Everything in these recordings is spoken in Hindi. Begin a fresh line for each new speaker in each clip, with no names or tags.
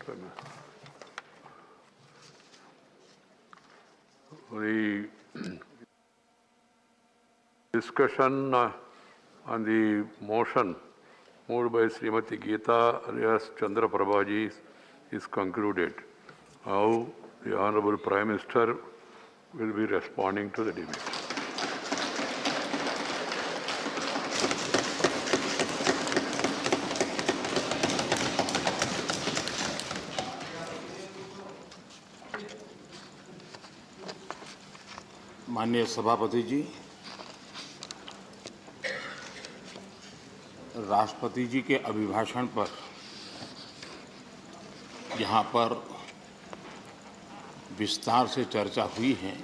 The discussion on the motion moved by Srimati Geeta Reyes Chandra Prabhaji is concluded. Now the Honorable Prime Minister will be responding to the debate.
माननीय सभापति जी, राष्ट्रपति जी के अभिभाषण पर यहाँ पर विस्तार से चर्चा हुई है।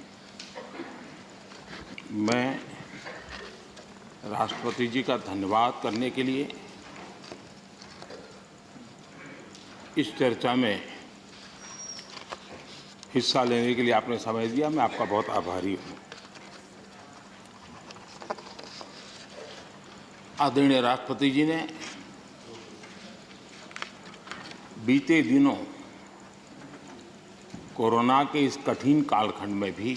मैं राष्ट्रपति जी का धन्यवाद करने के लिए इस चर्चा में हिस्सा लेने के लिए आपने समय दिया, मैं आपका बहुत आभारी हूँ। आदरणीय राष्ट्रपति जी ने बीते दिनों कोरोना के इस कठिन कालखंड में भी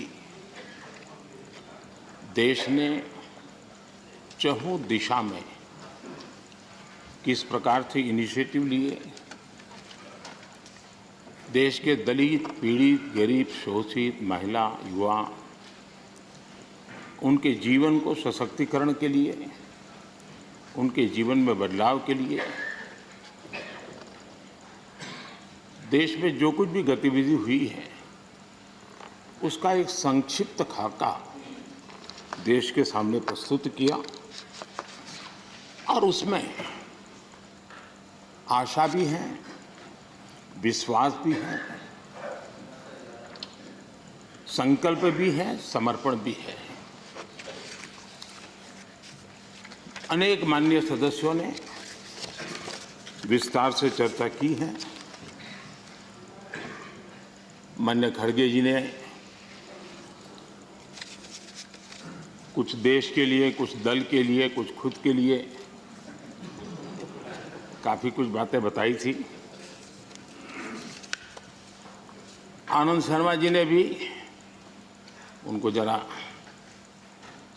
देश ने चहुं दिशा में किस प्रकार से इनिशिएटिव लिए, देश के दलित, पीड़ित, गरीब, शोषित, महिला, युवा, उनके जीवन को सशक्तिकरण के लिए, उनके जीवन में बदलाव के लिए देश में जो कुछ भी गतिविधि हुई है उसका एक संक्षिप्त खाका देश के सामने प्रस्तुत किया और उसमें आशा भी है, विश्वास भी है, संकल्प भी है, समर्पण भी है। अनेक माननीय सदस्यों ने विस्तार से चर्चा की है। माननीय खड़गे जी ने कुछ देश के लिए, कुछ दल के लिए, कुछ खुद के लिए काफी कुछ बातें बताई थी। आनंद शर्मा जी ने भी, उनको जरा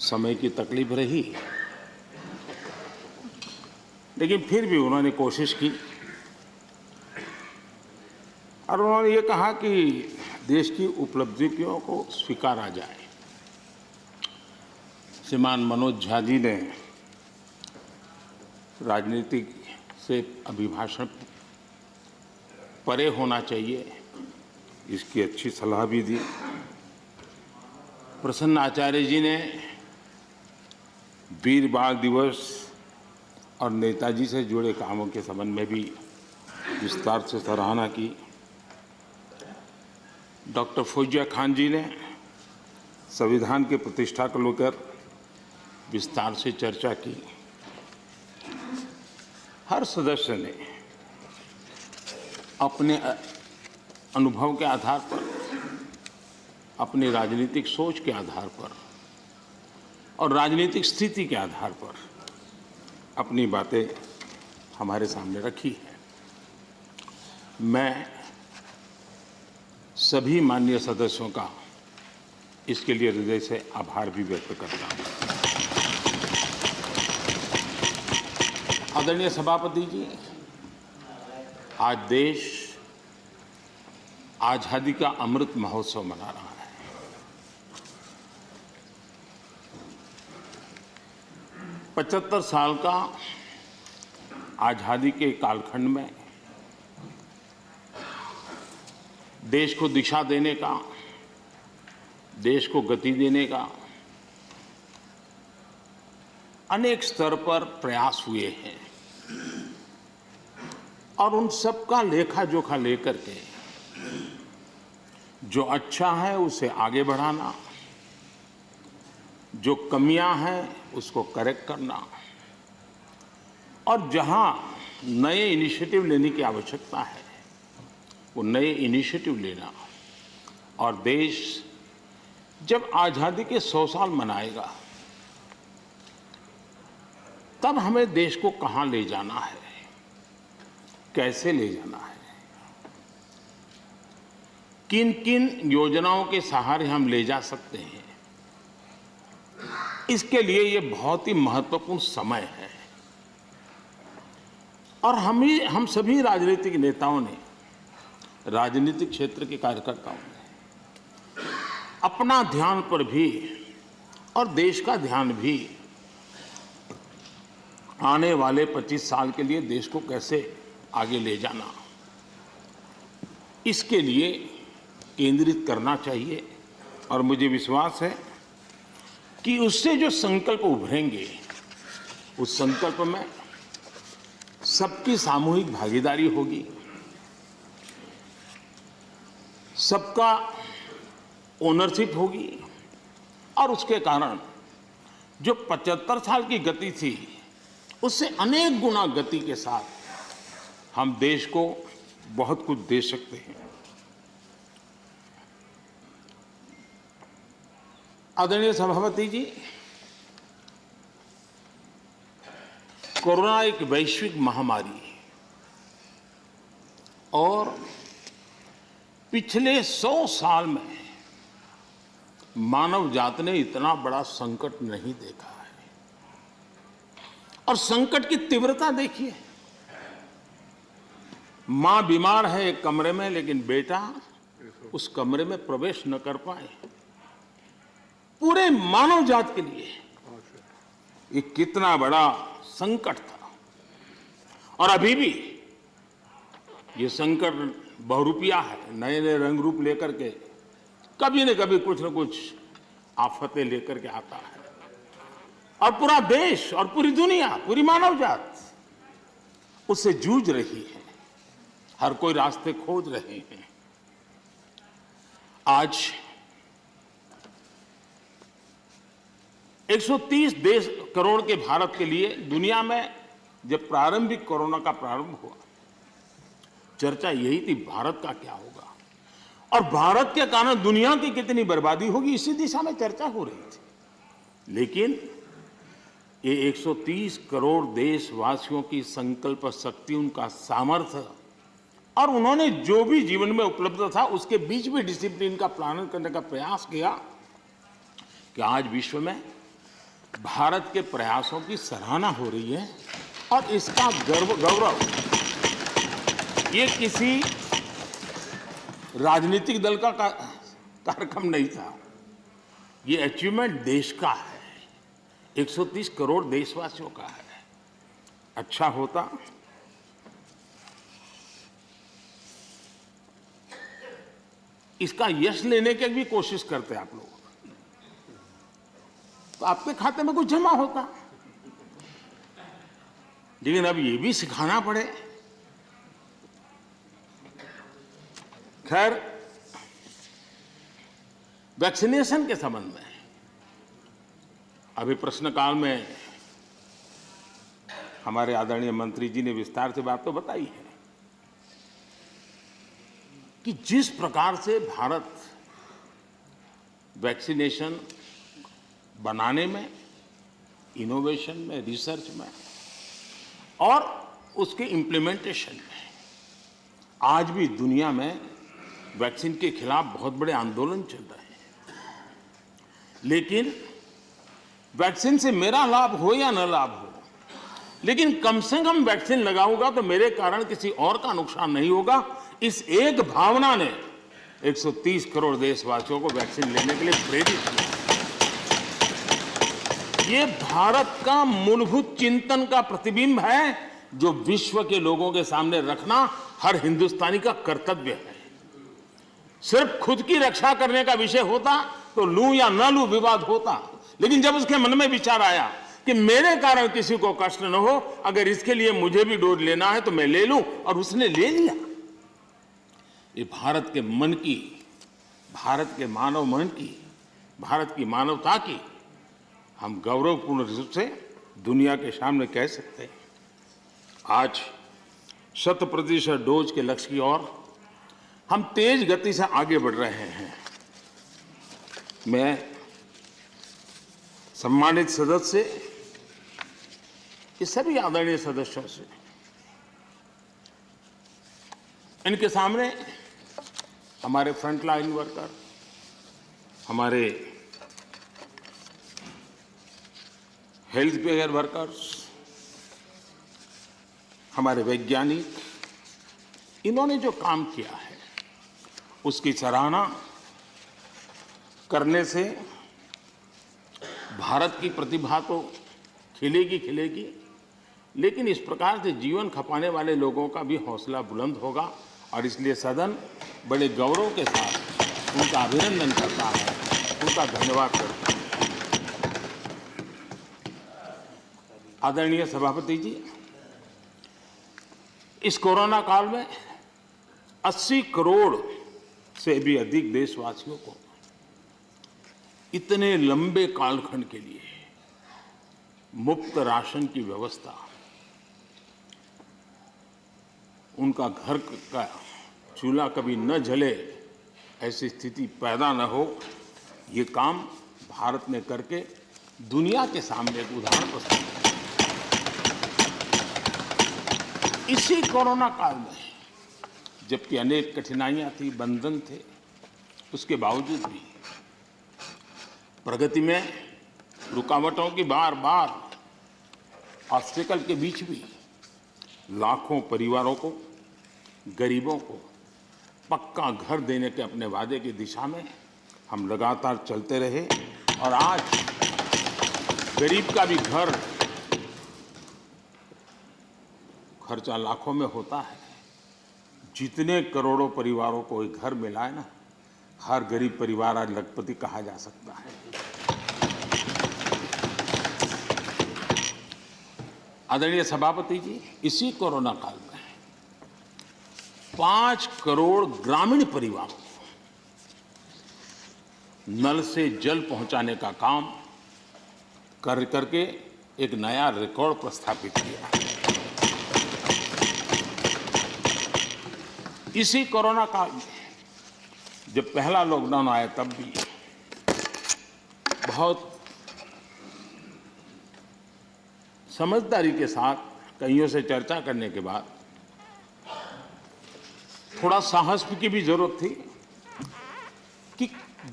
समय की तकलीफ रही, लेकिन फिर भी उन्होंने कोशिश की और उन्होंने ये कहा कि देश की उपलब्धियों को स्वीकारा जाए। श्रीमान मनोज झा जी ने राजनीति से अभिभाषण परे होना चाहिए, इसकी अच्छी सलाह भी दी। प्रसन्न आचार्य जी ने वीर बाल दिवस और नेताजी से जुड़े कामों के संबंध में भी विस्तार से सराहना की। डॉक्टर फौजिया खान जी ने संविधान की प्रतिष्ठा को लेकर विस्तार से चर्चा की। हर सदस्य ने अपने अनुभव के आधार पर, अपनी राजनीतिक सोच के आधार पर और राजनीतिक स्थिति के आधार पर अपनी बातें हमारे सामने रखी है। मैं सभी माननीय सदस्यों का इसके लिए हृदय से आभार भी व्यक्त करता हूं। आदरणीय सभापति जी, आज देश आजादी का अमृत महोत्सव मना रहा है। पचहत्तर साल का आजादी के कालखंड में देश को दिशा देने का, देश को गति देने का अनेक स्तर पर प्रयास हुए हैं और उन सब का लेखा जोखा लेकर के जो अच्छा है उसे आगे बढ़ाना, जो कमियां हैं उसको करेक्ट करना और जहां नए इनिशिएटिव लेने की आवश्यकता है वो नए इनिशिएटिव लेना। और देश जब आजादी के 100 साल मनाएगा तब हमें देश को कहां ले जाना है, कैसे ले जाना है, किन किन योजनाओं के सहारे हम ले जा सकते हैं, इसके लिए ये बहुत ही महत्वपूर्ण समय है। और हम सभी राजनीतिक नेताओं ने, राजनीतिक क्षेत्र के कार्यकर्ताओं ने अपना ध्यान पर भी और देश का ध्यान भी आने वाले 25 साल के लिए देश को कैसे आगे ले जाना, इसके लिए केंद्रित करना चाहिए। और मुझे विश्वास है कि उससे जो संकल्प उभरेंगे, उस संकल्प में सबकी सामूहिक भागीदारी होगी, सबका ओनरशिप होगी, और उसके कारण जो 75 साल की गति थी, उससे अनेक गुना गति के साथ हम देश को बहुत कुछ दे सकते हैं। आदरणीय सभापति जी, कोरोना एक वैश्विक महामारी है और पिछले 100 साल में मानव जात ने इतना बड़ा संकट नहीं देखा है। और संकट की तीव्रता देखिए, मां बीमार है एक कमरे में, लेकिन बेटा उस कमरे में प्रवेश न कर पाए। पूरे मानव जात के लिए ये कितना बड़ा संकट था। और अभी भी ये संकट बहुरूपिया है, नए नए रंग रूप लेकर के कभी न कभी कुछ न कुछ आफतें लेकर के आता है। और पूरा देश और पूरी दुनिया, पूरी मानव जात उससे जूझ रही है। हर कोई रास्ते खोज रहे हैं। आज 130 देश करोड़ के भारत के लिए दुनिया में जब प्रारंभिक कोरोना का प्रारंभ हुआ, चर्चा यही थी भारत का क्या होगा और भारत के कारण दुनिया की कितनी बर्बादी होगी, इसी दिशा में चर्चा हो रही थी। लेकिन ये 130 करोड़ देशवासियों की संकल्प शक्ति, उनका सामर्थ्य और उन्होंने जो भी जीवन में उपलब्ध था उसके बीच भी डिसिप्लिन का पालन करने का प्रयास किया कि आज विश्व में भारत के प्रयासों की सराहना हो रही है। और इसका गौरव ये किसी राजनीतिक दल का कार्यक्रम नहीं था, ये अचीवमेंट देश का है, 130 करोड़ देशवासियों का है। अच्छा होता इसका यश लेने की भी कोशिश करते आप लोग, तो आपके खाते में कुछ जमा होता। लेकिन अब ये भी सिखाना पड़े। खैर, वैक्सीनेशन के संबंध में अभी प्रश्नकाल में हमारे आदरणीय मंत्री जी ने विस्तार से बात तो बताई है कि जिस प्रकार से भारत वैक्सीनेशन बनाने में, इनोवेशन में, रिसर्च में और उसके इम्प्लीमेंटेशन में आज भी दुनिया में वैक्सीन के खिलाफ बहुत बड़े आंदोलन चल रहे हैं। लेकिन वैक्सीन से मेरा लाभ हो या न लाभ हो, लेकिन कम से कम वैक्सीन लगाऊंगा तो मेरे कारण किसी और का नुकसान नहीं होगा। इस एक भावना ने 130 करोड़ देशवासियों को वैक्सीन लेने के लिए प्रेरित किया। ये भारत का मूलभूत चिंतन का प्रतिबिंब है जो विश्व के लोगों के सामने रखना हर हिंदुस्तानी का कर्तव्य है। सिर्फ खुद की रक्षा करने का विषय होता तो लूं या न लूं विवाद होता, लेकिन जब उसके मन में विचार आया कि मेरे कारण किसी को कष्ट न हो, अगर इसके लिए मुझे भी डोज लेना है तो मैं ले लूं, और उसने ले लिया। ये भारत के मन की, भारत के मानव मन की, भारत की मानवता की हम गौरवपूर्ण रूप से दुनिया के सामने कह सकते हैं। आज 100% डोज के लक्ष्य की ओर हम तेज गति से आगे बढ़ रहे हैं। मैं सम्मानित सदस्य, ये सभी आदरणीय सदस्यों से, इनके सामने हमारे फ्रंटलाइन वर्कर, हमारे हेल्थ केयर वर्कर्स, हमारे वैज्ञानिक, इन्होंने जो काम किया है उसकी सराहना करने से भारत की प्रतिभा तो खिलेगी खिलेगी, लेकिन इस प्रकार से जीवन खपाने वाले लोगों का भी हौसला बुलंद होगा। और इसलिए सदन बड़े गौरव के साथ उनका अभिनंदन करता है, उनका धन्यवाद करता है। आदरणीय सभापति जी, इस कोरोना काल में 80 करोड़ से भी अधिक देशवासियों को इतने लंबे कालखंड के लिए मुफ्त राशन की व्यवस्था, उनका घर का चूल्हा कभी न जले, ऐसी स्थिति पैदा न हो, ये काम भारत ने करके दुनिया के सामने एक उदाहरण प्रस्तुत किया। इसी कोरोना काल में जबकि अनेक कठिनाइयां थी, बंधन थे, उसके बावजूद भी प्रगति में रुकावटों की बार बार ऑब्स्टेकल के बीच भी लाखों परिवारों को, गरीबों को पक्का घर देने के अपने वादे की दिशा में हम लगातार चलते रहे। और आज गरीब का भी घर खर्चा लाखों में होता है। जितने करोड़ों परिवारों को एक घर मिला है ना, हर गरीब परिवार आज लखपति कहा जा सकता है। आदरणीय सभापति जी, इसी कोरोना काल में 5 करोड़ ग्रामीण परिवारों को नल से जल पहुंचाने का काम करके एक नया रिकॉर्ड प्रस्थापित किया है। इसी कोरोना काल में जब पहला लॉकडाउन आया तब भी बहुत समझदारी के साथ कईयों से चर्चा करने के बाद थोड़ा साहस की भी जरूरत थी कि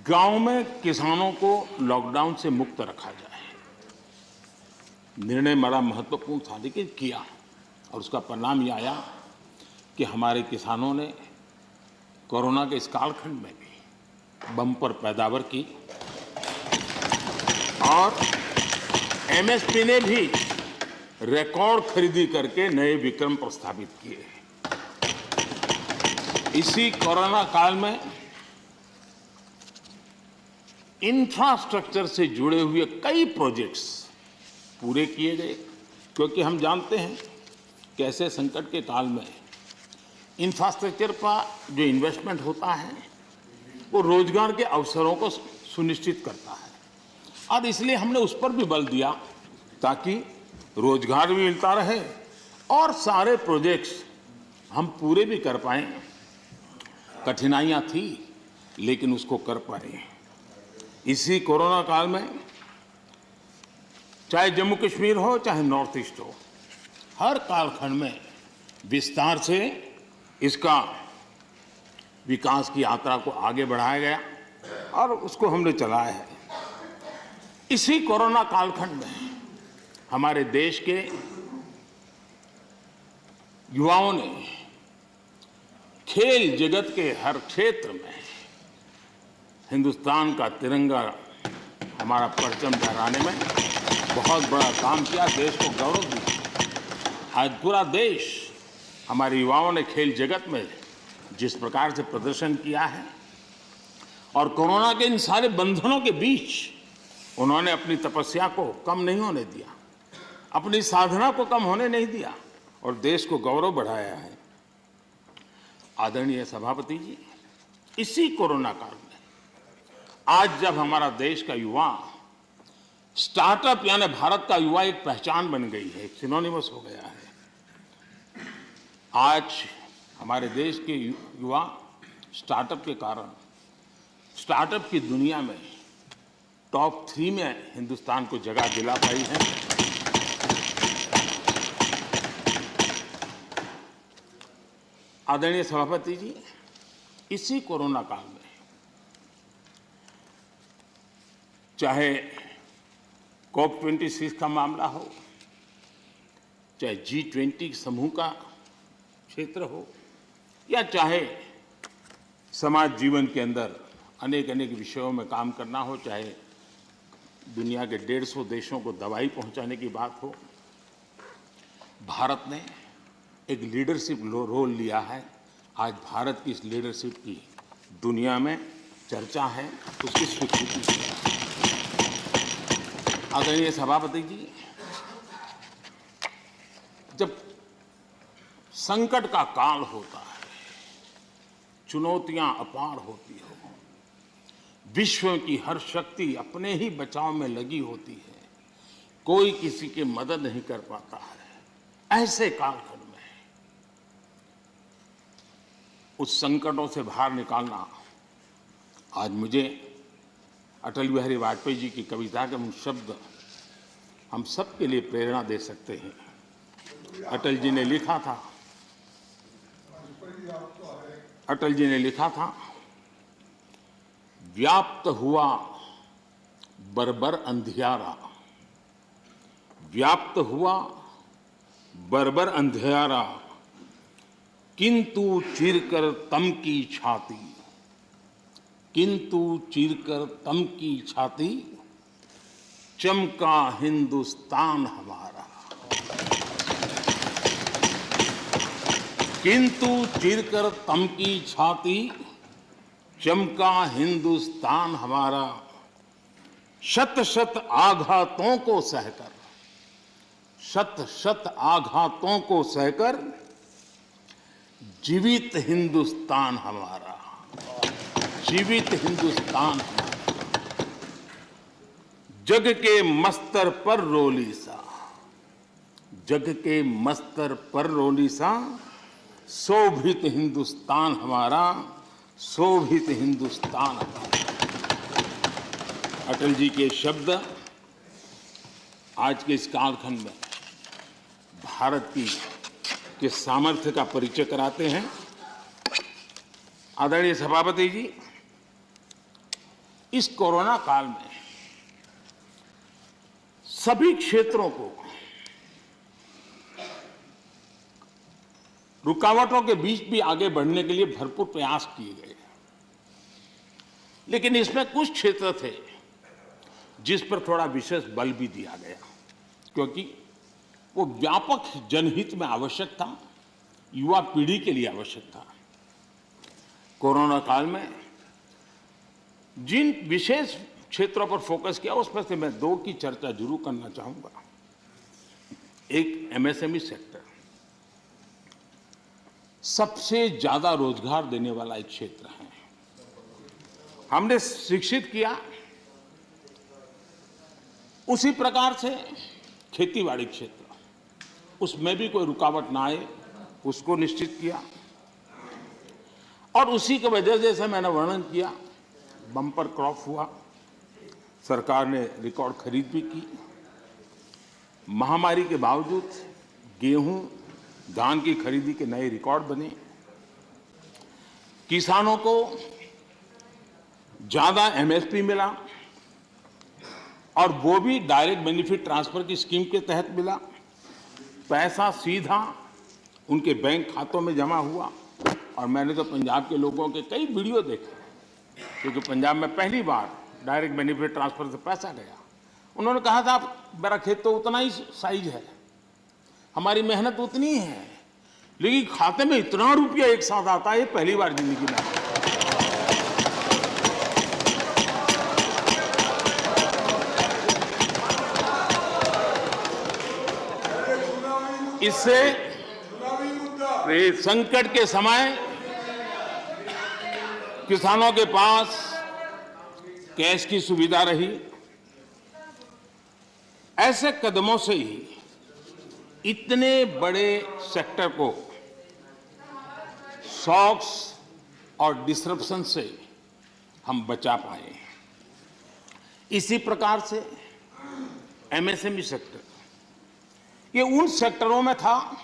गांव में किसानों को लॉकडाउन से मुक्त रखा जाए। निर्णय बड़ा महत्वपूर्ण था, लेकिन किया, और उसका परिणाम यह आया कि हमारे किसानों ने कोरोना के इस कालखंड में भी बम्पर पैदावार की और एमएसपी ने भी रिकॉर्ड खरीदी करके नए विक्रम प्रस्थापित किए। इसी कोरोना काल में इंफ्रास्ट्रक्चर से जुड़े हुए कई प्रोजेक्ट्स पूरे किए गए, क्योंकि हम जानते हैं कि ऐसे संकट के काल में इंफ्रास्ट्रक्चर पर जो इन्वेस्टमेंट होता है वो रोजगार के अवसरों को सुनिश्चित करता है, और इसलिए हमने उस पर भी बल दिया ताकि रोजगार भी मिलता रहे और सारे प्रोजेक्ट्स हम पूरे भी कर पाए। कठिनाइयां थी, लेकिन उसको कर पाए। इसी कोरोना काल में चाहे जम्मू कश्मीर हो, चाहे नॉर्थ ईस्ट हो, हर कालखंड में विस्तार से इसका विकास की यात्रा को आगे बढ़ाया गया और उसको हमने चलाया है। इसी कोरोना कालखंड में हमारे देश के युवाओं ने खेल जगत के हर क्षेत्र में हिंदुस्तान का तिरंगा, हमारा परचम फहराने में बहुत बड़ा काम किया, देश को गौरव दिया। आज पूरा देश, हमारे युवाओं ने खेल जगत में जिस प्रकार से प्रदर्शन किया है और कोरोना के इन सारे बंधनों के बीच उन्होंने अपनी तपस्या को कम नहीं होने दिया, अपनी साधना को कम होने नहीं दिया और देश को गौरव बढ़ाया है। आदरणीय सभापति जी, इसी कोरोना काल में आज जब हमारा देश का युवा स्टार्टअप, यानी भारत का युवा एक पहचान बन गई है, एक सिनोनिमस हो गया है। आज हमारे देश के युवा स्टार्टअप के कारण स्टार्टअप की दुनिया में टॉप 3 में हिंदुस्तान को जगह दिला पाई है। आदरणीय सभापति जी, इसी कोरोना काल में चाहे COP26 का मामला हो, चाहे G20 समूह का क्षेत्र हो, या चाहे समाज जीवन के अंदर अनेक अनेक विषयों में काम करना हो, चाहे दुनिया के 150 देशों को दवाई पहुंचाने की बात हो, भारत ने एक लीडरशिप रोल लिया है। आज भारत की इस लीडरशिप की दुनिया में चर्चा है, उसकी स्वीकृति है। आदरणीय सभापति जी, जब संकट का काल होता है, चुनौतियां अपार होती हो, विश्व की हर शक्ति अपने ही बचाव में लगी होती है, कोई किसी की मदद नहीं कर पाता है, ऐसे कालखंड में उस संकटों से बाहर निकालना, आज मुझे अटल बिहारी वाजपेयी जी की कविता के उन शब्द हम सबके लिए प्रेरणा दे सकते हैं। अटल जी ने लिखा था, व्याप्त हुआ बर्बर अंधियारा, व्याप्त हुआ बर्बर अंधियारा, किंतु चीरकर तम की छाती, किंतु चीरकर तम की छाती, चमका हिंदुस्तान हमारा। किंतु चीरकर तम की छाती, चमका हिंदुस्तान हमारा, शत शत आघातों को सहकर, शत शत आघातों को सहकर, जीवित हिंदुस्तान हमारा, जीवित हिंदुस्तान हमारा। जग के मस्तर पर रोली सा, जग के मस्तर पर रोली सा, शोभित हिंदुस्तान हमारा, शोभित हिंदुस्तान हमारा। अटल जी के शब्द आज के इस कालखंड में भारत के सामर्थ्य का परिचय कराते हैं। आदरणीय सभापति जी, इस कोरोना काल में सभी क्षेत्रों को रुकावटों के बीच भी आगे बढ़ने के लिए भरपूर प्रयास किए गए, लेकिन इसमें कुछ क्षेत्र थे जिस पर थोड़ा विशेष बल भी दिया गया, क्योंकि वो व्यापक जनहित में आवश्यक था, युवा पीढ़ी के लिए आवश्यक था। कोरोना काल में जिन विशेष क्षेत्रों पर फोकस किया, उसमें से मैं 2 की चर्चा जरूर करना चाहूंगा। एक MSME सेक्टर, सबसे ज्यादा रोजगार देने वाला एक क्षेत्र है। हमने शिक्षित किया, उसी प्रकार से खेतीबाड़ी क्षेत्र, उसमें भी कोई रुकावट ना आए उसको निश्चित किया, और उसी की वजह जैसे मैंने वर्णन किया, बम्पर क्रॉप हुआ, सरकार ने रिकॉर्ड खरीद भी की। महामारी के बावजूद गेहूं, धान की खरीदी के नए रिकॉर्ड बने। किसानों को ज्यादा MSP मिला, और वो भी डायरेक्ट बेनिफिट ट्रांसफर की स्कीम के तहत मिला। पैसा सीधा उनके बैंक खातों में जमा हुआ। और मैंने तो पंजाब के लोगों के कई वीडियो देखे, क्योंकि पंजाब में पहली बार डायरेक्ट बेनिफिट ट्रांसफर से पैसा गया। उन्होंने कहा था, मेरा खेत तो उतना ही साइज है, हमारी मेहनत उतनी है, लेकिन खाते में इतना रुपया एक साथ आता है, पहली बार जिंदगी में। इससे संकट के समय किसानों के पास कैश की सुविधा रही। ऐसे कदमों से ही इतने बड़े सेक्टर को शॉक्स और डिसरप्शन से हम बचा पाए। इसी प्रकार से MSME सेक्टर, ये उन सेक्टरों में था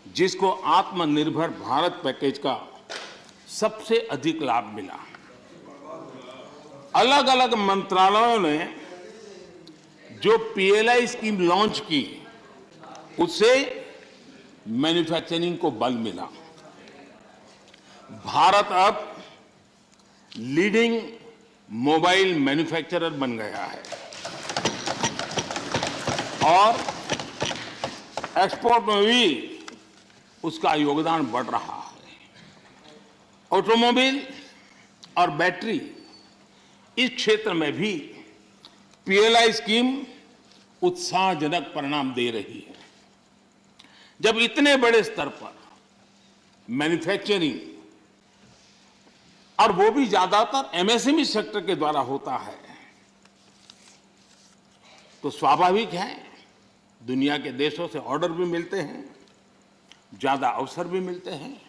जिसको आत्मनिर्भर भारत पैकेज का सबसे अधिक लाभ मिला। अलग अलग मंत्रालयों ने जो पीएलआई स्कीम लॉन्च की, उससे मैन्युफैक्चरिंग को बल मिला। भारत अब लीडिंग मोबाइल मैन्युफैक्चरर बन गया है और एक्सपोर्ट में भी उसका योगदान बढ़ रहा है। ऑटोमोबाइल और बैटरी इस क्षेत्र में भी पीएलआई स्कीम उत्साहजनक परिणाम दे रही है। जब इतने बड़े स्तर पर मैन्युफैक्चरिंग, और वो भी ज्यादातर एमएसएमई सेक्टर के द्वारा होता है, तो स्वाभाविक है दुनिया के देशों से ऑर्डर भी मिलते हैं, ज्यादा अवसर भी मिलते हैं।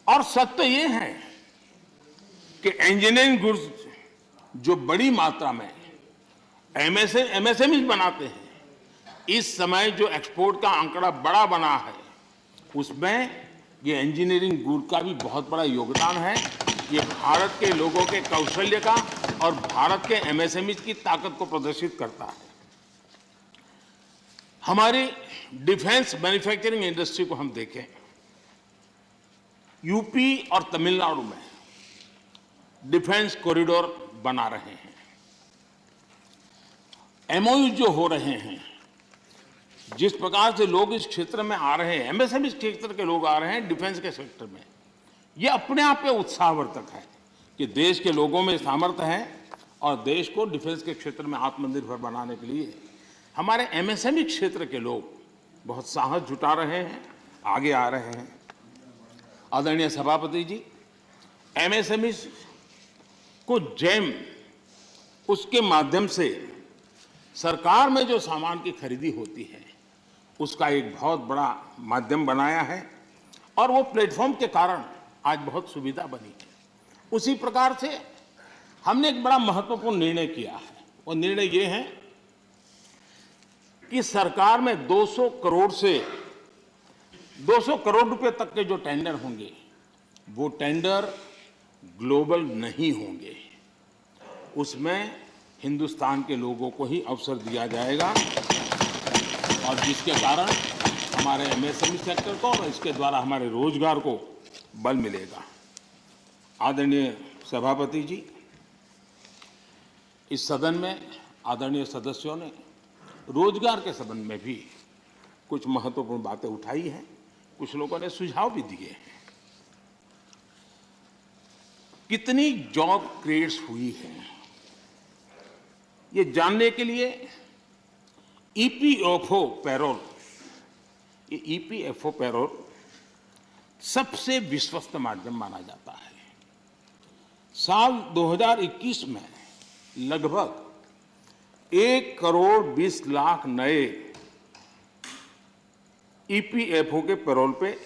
और सत्य ये है कि इंजीनियरिंग गुड्स जो बड़ी मात्रा में एमएसएमई बनाते हैं, इस समय जो एक्सपोर्ट का आंकड़ा बड़ा बना है, उसमें ये इंजीनियरिंग गुड का भी बहुत बड़ा योगदान है। ये भारत के लोगों के कौशल्य का और भारत के एमएसएमई की ताकत को प्रदर्शित करता है। हमारी डिफेंस मैन्युफैक्चरिंग इंडस्ट्री को हम देखें, यूपी और तमिलनाडु में डिफेंस कॉरिडोर बना रहे हैं, एमओयू जो हो रहे हैं, जिस प्रकार से लोग इस क्षेत्र में आ रहे हैं, एमएसएमई क्षेत्र के लोग आ रहे हैं डिफेंस के सेक्टर में, यह अपने आप में उत्साहवर्धक है कि देश के लोगों में सामर्थ्य है और देश को डिफेंस के क्षेत्र में आत्मनिर्भर बनाने के लिए हमारे एमएसएमई क्षेत्र के लोग बहुत साहस जुटा रहे हैं, आगे आ रहे हैं। आदरणीय सभापति जी, एमएसएमई को जेम, उसके माध्यम से सरकार में जो सामान की खरीदी होती है, उसका एक बहुत बड़ा माध्यम बनाया है और वो प्लेटफॉर्म के कारण आज बहुत सुविधा बनी है। उसी प्रकार से हमने एक बड़ा महत्वपूर्ण निर्णय किया है। वो निर्णय ये है कि सरकार में 200 करोड़ रुपए तक के जो टेंडर होंगे, वो टेंडर ग्लोबल नहीं होंगे, उसमें हिंदुस्तान के लोगों को ही अवसर दिया जाएगा और जिसके कारण हमारे एमएसएमई सेक्टर को और इसके द्वारा हमारे रोजगार को बल मिलेगा। आदरणीय सभापति जी, इस सदन में आदरणीय सदस्यों ने रोजगार के संबंध में भी कुछ महत्वपूर्ण बातें उठाई हैं, कुछ लोगों ने सुझाव भी दिए हैं। कितनी जॉब क्रिएट्स हुई है, ये जानने के लिए ईपीएफओ पैरोल, ये ईपीएफओ पैरोल सबसे विश्वस्त माध्यम माना जाता है। साल 2021 में लगभग 1,20,00,000 नए ईपीएफओ के पैरोल पे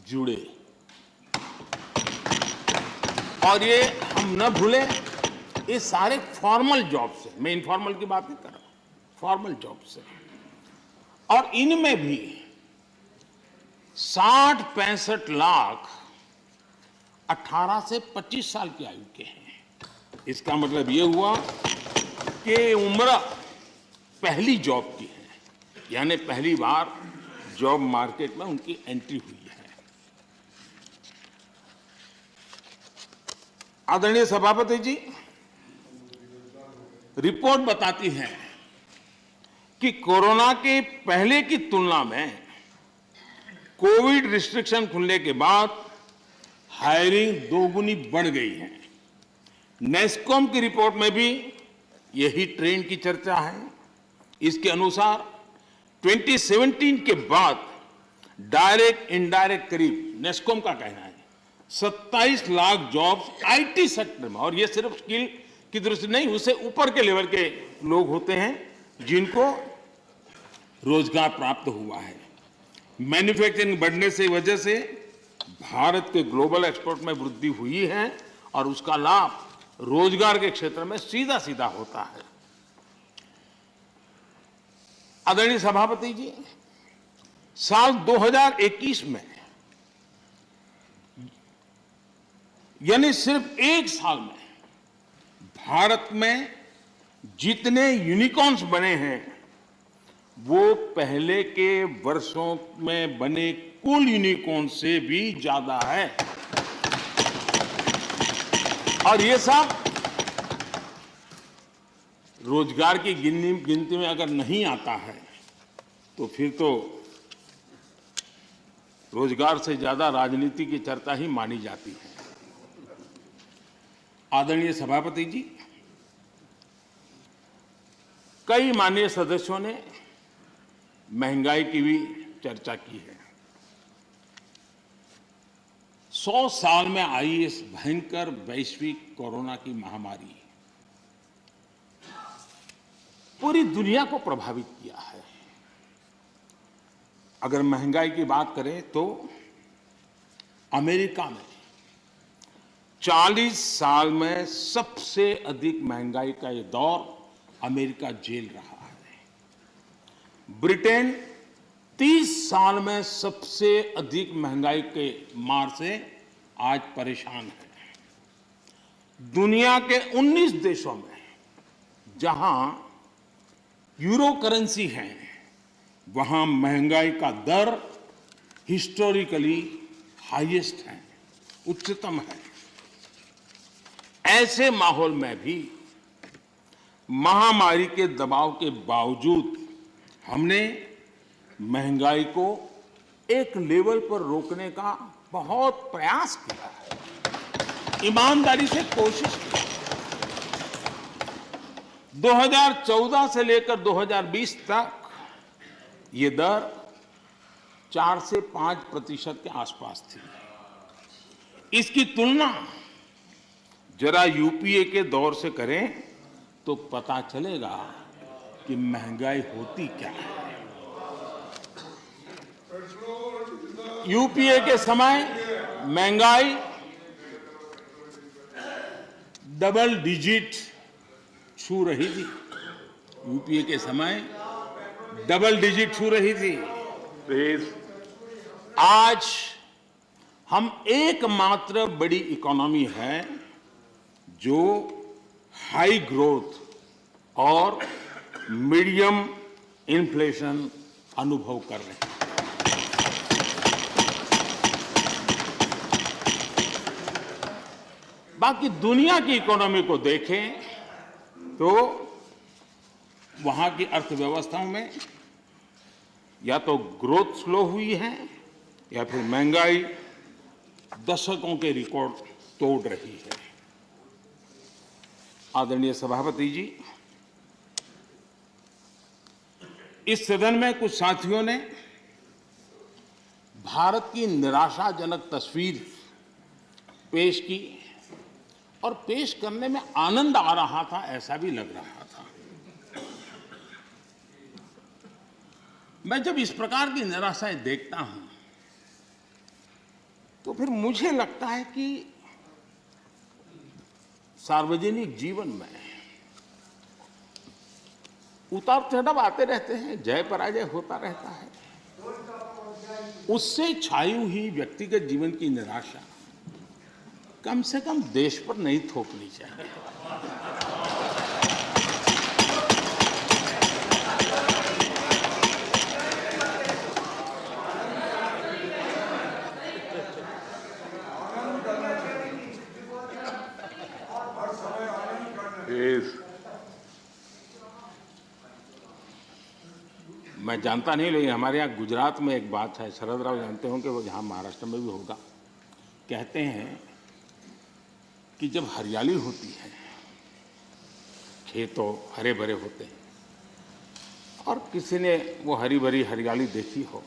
जुड़े। और ये हम न भूलें, ये सारे फॉर्मल जॉब से, मैं इनफॉर्मल की बात नहीं कर रहा, फॉर्मल जॉब से। और इनमें भी 60-65 लाख 18 से 25 साल की आयु के हैं। इसका मतलब ये हुआ कि उम्र पहली जॉब की है, यानी पहली बार जॉब मार्केट में उनकी एंट्री हुई है। आदरणीय सभापति जी, रिपोर्ट बताती है कि कोरोना के पहले की तुलना में कोविड रिस्ट्रिक्शन खुलने के बाद हायरिंग दोगुनी बढ़ गई है। नेस्कॉम की रिपोर्ट में भी यही ट्रेंड की चर्चा है। इसके अनुसार 2017 के बाद डायरेक्ट इनडायरेक्ट करीब, नेस्कॉम का कहना है, 27 लाख जॉब्स आईटी सेक्टर में, और ये सिर्फ स्किल की दृष्टि नहीं, उससे ऊपर के लेवल के लोग होते हैं जिनको रोजगार प्राप्त हुआ है। मैन्युफैक्चरिंग बढ़ने से वजह से भारत के ग्लोबल एक्सपोर्ट में वृद्धि हुई है और उसका लाभ रोजगार के क्षेत्र में सीधा सीधा होता है। आदरणीय सभापति जी, साल 2021 में यानी सिर्फ एक साल में भारत में जितने यूनिकॉर्न्स बने हैं वो पहले के वर्षों में बने कुल यूनिकॉर्न से भी ज्यादा है। और ये सब रोजगार की गिनती में अगर नहीं आता है तो फिर तो रोजगार से ज्यादा राजनीति की चर्चा ही मानी जाती है। आदरणीय सभापति जी, कई माननीय सदस्यों ने महंगाई की भी चर्चा की है। 100 साल में आई इस भयंकर वैश्विक कोरोना की महामारी पूरी दुनिया को प्रभावित किया है। अगर महंगाई की बात करें तो अमेरिका में 40 साल में सबसे अधिक महंगाई का ये दौर अमेरिका झेल रहा है। ब्रिटेन 30 साल में सबसे अधिक महंगाई के मार से आज परेशान है। दुनिया के 19 देशों में जहां यूरो करेंसी है वहां महंगाई का दर हिस्टोरिकली हाईएस्ट है, उच्चतम है। ऐसे माहौल में भी महामारी के दबाव के बावजूद हमने महंगाई को एक लेवल पर रोकने का बहुत प्रयास किया है, ईमानदारी से कोशिश की। 2014 से लेकर 2020 तक ये दर 4 से 5% के आसपास थी। इसकी तुलना जरा यूपीए के दौर से करें तो पता चलेगा कि महंगाई होती क्या है। यूपीए के समय महंगाई डबल डिजिट छू रही थी। यूपीए के समय डबल डिजिट छू रही थी। आज हम एकमात्र बड़ी इकोनॉमी है जो हाई ग्रोथ और मीडियम इन्फ्लेशन अनुभव कर रहे हैं। बाकी दुनिया की इकोनॉमी को देखें तो वहां की अर्थव्यवस्थाओं में या तो ग्रोथ स्लो हुई है या फिर महंगाई दशकों के रिकॉर्ड तोड़ रही है। आदरणीय सभापति जी, इस सदन में कुछ साथियों ने भारत की निराशाजनक तस्वीर पेश की और पेश करने में आनंद आ रहा था, ऐसा भी लग रहा था। मैं जब इस प्रकार की निराशाएं देखता हूं तो फिर मुझे लगता है कि सार्वजनिक जीवन में उतार चढ़ाव आते रहते हैं, जय पराजय होता रहता है। उससे छाई हुई व्यक्तिगत जीवन की निराशा कम से कम देश पर नहीं थोपनी चाहिए। मैं जानता नहीं, लेकिन हमारे यहाँ गुजरात में एक बात है, शरद राव जानते होंगे, वो यहाँ महाराष्ट्र में भी होगा। कहते हैं कि जब हरियाली होती है, खेतों हरे भरे होते हैं और किसी ने वो हरी भरी हरियाली देखी हो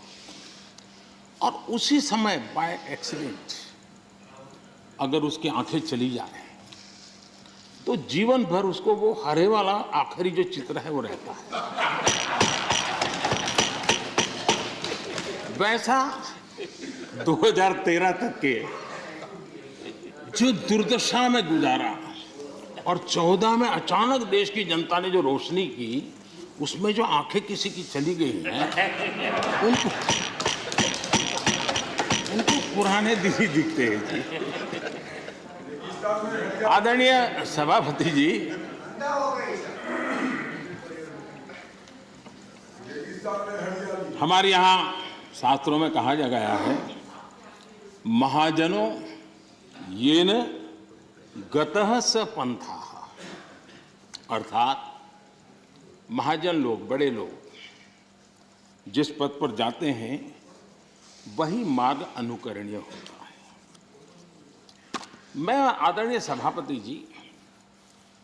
और उसी समय बाय एक्सीडेंट अगर उसकी आंखें चली जाए तो जीवन भर उसको वो हरे वाला आखिरी जो चित्र है वो रहता है। वैसा 2013 तक के जो दुर्दशा में गुजारा और 14 में अचानक देश की जनता ने जो रोशनी की, उसमें जो आंखें किसी की चली गई हैं उनको पुराने दिन ही दिखते हैं जी। आदरणीय सभापति जी, हमारे यहाँ शास्त्रों में कहा गया है, महाजनों येन गतः स पंथा, अर्थात महाजन लोग, बड़े लोग जिस पद पर जाते हैं वही मार्ग अनुकरणीय होता है। मैं आदरणीय सभापति जी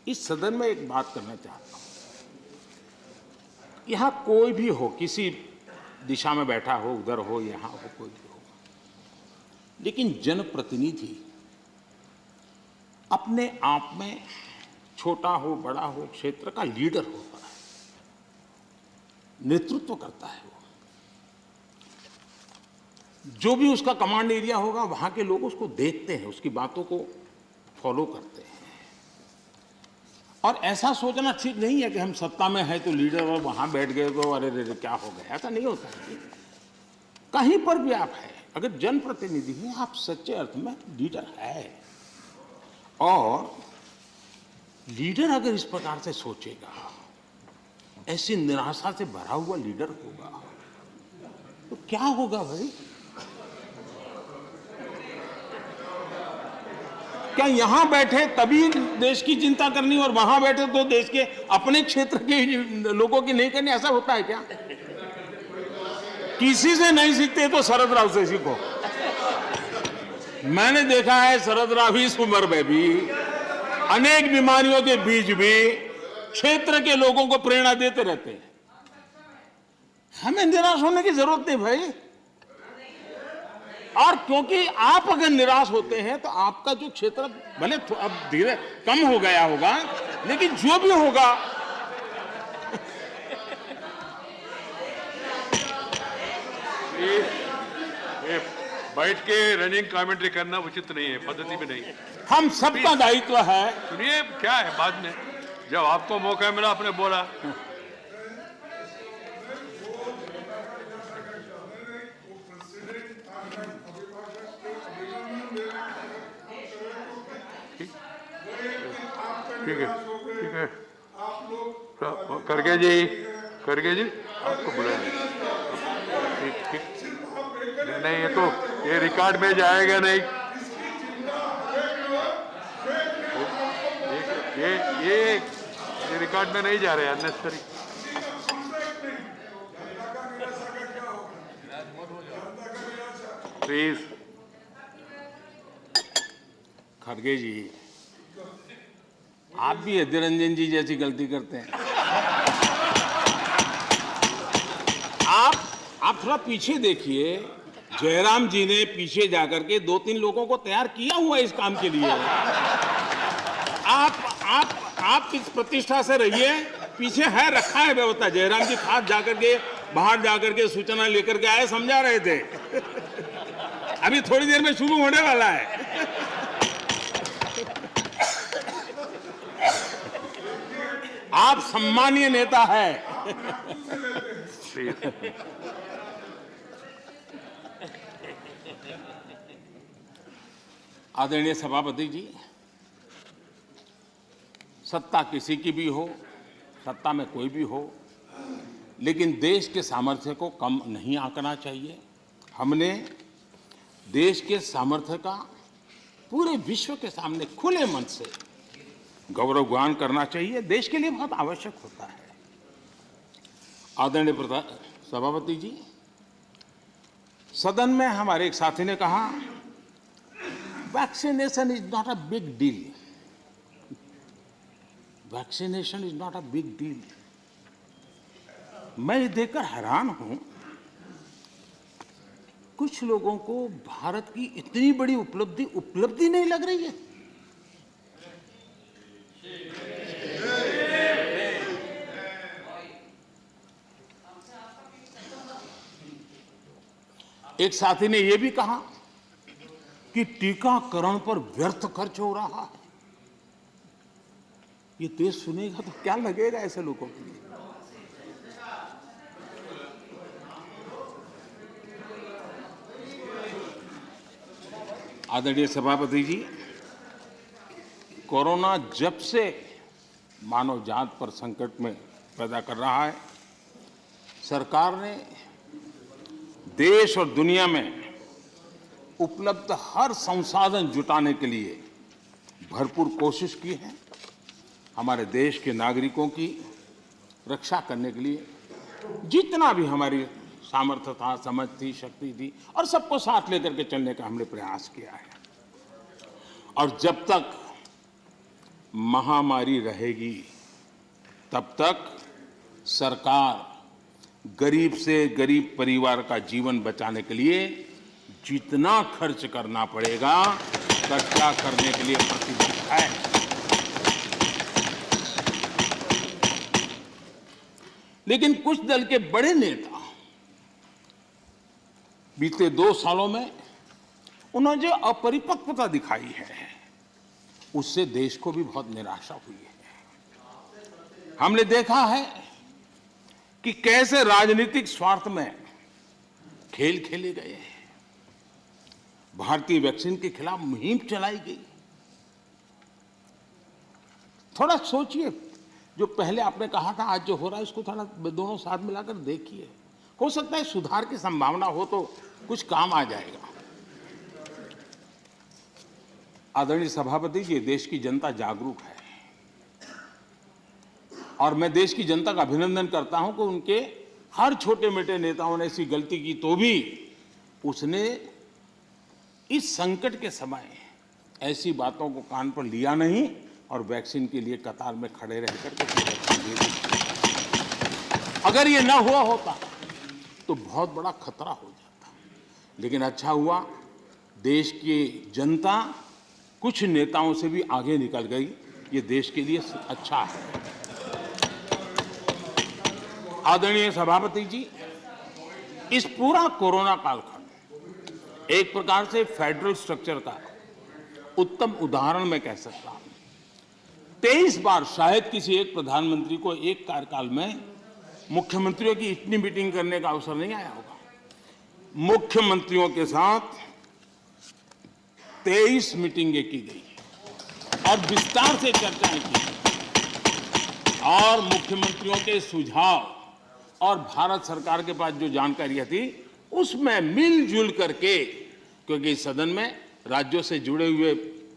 इस सदन में एक बात करना चाहता हूं। यहां कोई भी हो, किसी दिशा में बैठा हो, उधर हो, यहां हो, कोई भी हो, लेकिन जनप्रतिनिधि अपने आप में छोटा हो, बड़ा हो, क्षेत्र का लीडर होता है, नेतृत्व करता है। वो जो भी उसका कमांड एरिया होगा, वहां के लोग उसको देखते हैं, उसकी बातों को फॉलो करते हैं। और ऐसा सोचना ठीक नहीं है कि हम सत्ता में है तो लीडर, और वहां बैठ गए तो अरे रे क्या हो गया। ऐसा नहीं होता है। कहीं पर भी आप है, अगर जनप्रतिनिधि हैं, आप सच्चे अर्थ में लीडर है। और लीडर अगर इस प्रकार से सोचेगा, ऐसी निराशा से भरा हुआ लीडर होगा, तो क्या होगा भाई? क्या यहां बैठे तभी देश की चिंता करनी और वहां बैठे तो देश के अपने क्षेत्र के लोगों की नहीं करनी? ऐसा होता है क्या? किसी से नहीं सीखते तो शरद राव से सीखो। मैंने देखा है शरद राव इस उम्र में भी अनेक बीमारियों के बीच भी क्षेत्र के लोगों को प्रेरणा देते रहते हैं। हमें निराश होने की जरूरत नहीं भाई। और क्योंकि आप अगर निराश होते हैं तो आपका जो क्षेत्र भले अब धीरे कम हो गया होगा, लेकिन जो भी होगा
ये बैठ के रनिंग कमेंट्री करना उचित नहीं है, पद्धति में नहीं है।
हम सबका दायित्व है।
सुनिए क्या है, बाद में जब आपको मौका मिला आपने बोला। ठीक है, ठीक है, करके जी आपको बुलाया। ठीक ठीक, नहीं ये तो ये रिकॉर्ड में जाएगा नहीं। ये रिकॉर्ड में नहीं जा रहे, अननेसेसरी। प्लीज।
खड़गे जी, आप भी अधीर रंजन जी जैसी गलती करते हैं। आप थोड़ा पीछे देखिए, जयराम जी ने पीछे जाकर के 2-3 लोगों को तैयार किया हुआ है इस काम के लिए। आप इस प्रतिष्ठा से रहिए, पीछे है, रखा है व्यवस्था। जयराम जी खास जाकर के बाहर जाकर के सूचना लेकर के आए, समझा रहे थे। अभी थोड़ी देर में शुरू होने वाला है। आप सम्मानीय नेता है। आदरणीय सभापति जी, सत्ता किसी की भी हो, सत्ता में कोई भी हो, लेकिन देश के सामर्थ्य को कम नहीं आंकना चाहिए। हमने देश के सामर्थ्य का पूरे विश्व के सामने खुले मन से गौरवगान करना चाहिए। देश के लिए बहुत आवश्यक होता है। आदरणीय सभापति जी, सदन में हमारे एक साथी ने कहा, vaccination is not a big deal. Vaccination is not a big deal. मैं ये देखकर हैरान हूं, कुछ लोगों को भारत की इतनी बड़ी उपलब्धि नहीं लग रही है। एक साथी ने यह भी कहा कि टीकाकरण पर व्यर्थ खर्च हो रहा है। ये देश सुनेगा तो क्या लगेगा ऐसे लोगों के लिए? आदरणीय सभापति जी, कोरोना जब से मानव जात पर संकट में पैदा कर रहा है, सरकार ने देश और दुनिया में उपलब्ध हर संसाधन जुटाने के लिए भरपूर कोशिश की है। हमारे देश के नागरिकों की रक्षा करने के लिए जितना भी हमारी सामर्थ्य था, समझ थी, शक्ति थी और सबको साथ लेकर के चलने का हमने प्रयास किया है। और जब तक महामारी रहेगी तब तक सरकार गरीब से गरीब परिवार का जीवन बचाने के लिए जितना खर्च करना पड़ेगा इकट्ठा करने के लिए प्रतिबद्ध है। लेकिन कुछ दल के बड़े नेता बीते 2 सालों में उन्होंने जो अपरिपक्वता दिखाई है उससे देश को भी बहुत निराशा हुई है। हमने देखा है कि कैसे राजनीतिक स्वार्थ में खेल खेले गए हैं। भारतीय वैक्सीन के खिलाफ मुहिम चलाई गई। थोड़ा सोचिए, जो पहले आपने कहा था आज जो हो रहा है उसको थोड़ा दोनों साथ मिलाकर देखिए। हो सकता है सुधार की संभावना हो तो कुछ काम आ जाएगा। आदरणीय सभापति जी, देश की जनता जागरूक है और मैं देश की जनता का अभिनंदन करता हूं कि उनके हर छोटे मोटे नेताओं ने ऐसी गलती की तो भी उसने इस संकट के समय ऐसी बातों को कान पर लिया नहीं और वैक्सीन के लिए कतार में खड़े रह करके वैक्सीन दे दी। अगर ये ना हुआ होता तो बहुत बड़ा खतरा हो जाता। लेकिन अच्छा हुआ, देश की जनता कुछ नेताओं से भी आगे निकल गई। ये देश के लिए अच्छा है। आदरणीय सभापति जी, इस पूरा कोरोना कालखंड एक प्रकार से फेडरल स्ट्रक्चर का उत्तम उदाहरण मैं कह सकता हूं। 23 बार शायद किसी एक प्रधानमंत्री को एक कार्यकाल में मुख्यमंत्रियों की इतनी मीटिंग करने का अवसर नहीं आया होगा। मुख्यमंत्रियों के साथ 23 मीटिंगें की गई और विस्तार से चर्चाएं की और मुख्यमंत्रियों के सुझाव और भारत सरकार के पास जो जानकारियां थी उसमें मिलजुल करके, क्योंकि इस सदन में राज्यों से जुड़े हुए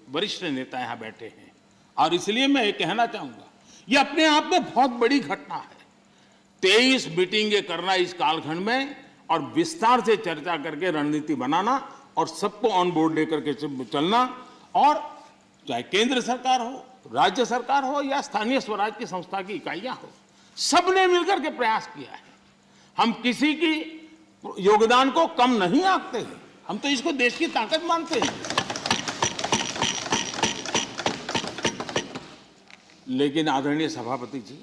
वरिष्ठ नेता यहां बैठे हैं और इसलिए मैं ये कहना चाहूंगा, ये अपने आप में बहुत बड़ी घटना है। 23 मीटिंगें करना इस कालखंड में और विस्तार से चर्चा करके रणनीति बनाना और सबको ऑन बोर्ड लेकर के चलना, और चाहे केंद्र सरकार हो, राज्य सरकार हो या स्थानीय स्वराज की संस्था की इकाइयां हो, सबने मिलकर के प्रयास किया है। हम किसी की योगदान को कम नहीं आंकते हैं, हम तो इसको देश की ताकत मानते हैं। लेकिन आदरणीय सभापति जी,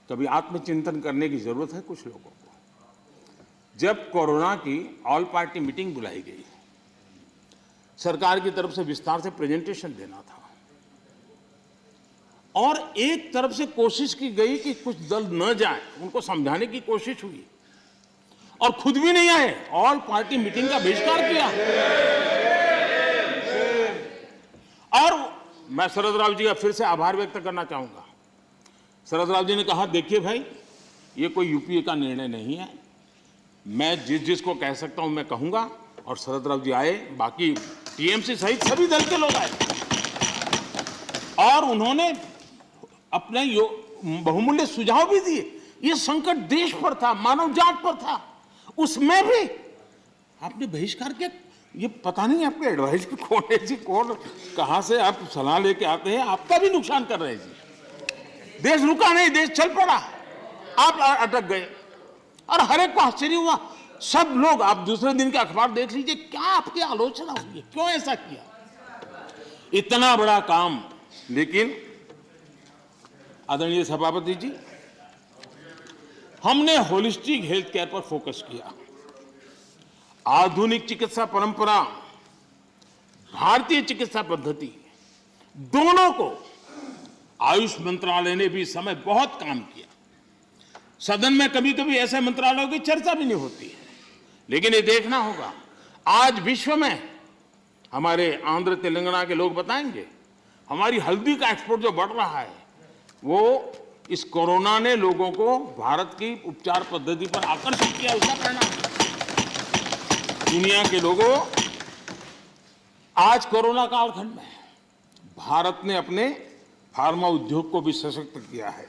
कभी आत्मचिंतन करने की जरूरत है कुछ लोगों को। जब कोरोना की ऑल पार्टी मीटिंग बुलाई गई, सरकार की तरफ से विस्तार से प्रेजेंटेशन देना था और एक तरफ से कोशिश की गई कि कुछ दल न जाए, उनको समझाने की कोशिश हुई और खुद भी नहीं आए, ऑल पार्टी मीटिंग का बहिष्कार किया। और मैं शरद राव जी का फिर से आभार व्यक्त करना चाहूंगा। शरद राव जी ने कहा, देखिए भाई, ये कोई यूपीए का निर्णय नहीं है, मैं जिसको कह सकता हूं मैं कहूंगा। और शरद राव जी आए, बाकी टीएमसी सहित सभी दल के लोग आए और उन्होंने अपने बहुमूल्य सुझाव भी दिए। ये संकट देश पर था, मानव जात पर था, उसमें भी आपने बहिष्कार किया। ये पता नहीं आपके एडवाइस की कौन है जी, कौन कहां से आप सलाह लेके आते हैं, आपका भी नुकसान कर रहे हैं जी। देश रुका नहीं, देश चल पड़ा, आप अटक गए और हर एक को आश्चर्य हुआ। सब लोग, आप दूसरे दिन के अखबार देख लीजिए, क्या आपकी आलोचना हुई है, क्यों ऐसा किया, इतना बड़ा काम। लेकिन आदरणीय सभापति जी, हमने होलिस्टिक हेल्थ केयर पर फोकस किया। आधुनिक चिकित्सा परंपरा, भारतीय चिकित्सा पद्धति, दोनों को आयुष मंत्रालय ने भी समय बहुत काम किया। सदन में कभी कभी ऐसे मंत्रालयों की चर्चा भी नहीं होती है, लेकिन ये देखना होगा, आज विश्व में हमारे आंध्र तेलंगाना के लोग बताएंगे। हमारी हल्दी का एक्सपोर्ट जो बढ़ रहा है, वो इस कोरोना ने लोगों को भारत की उपचार पद्धति पर आकर्षित किया, उसका परिणाम है। दुनिया के लोगों, आज कोरोना कालखंड में भारत ने अपने फार्मा उद्योग को भी सशक्त किया है।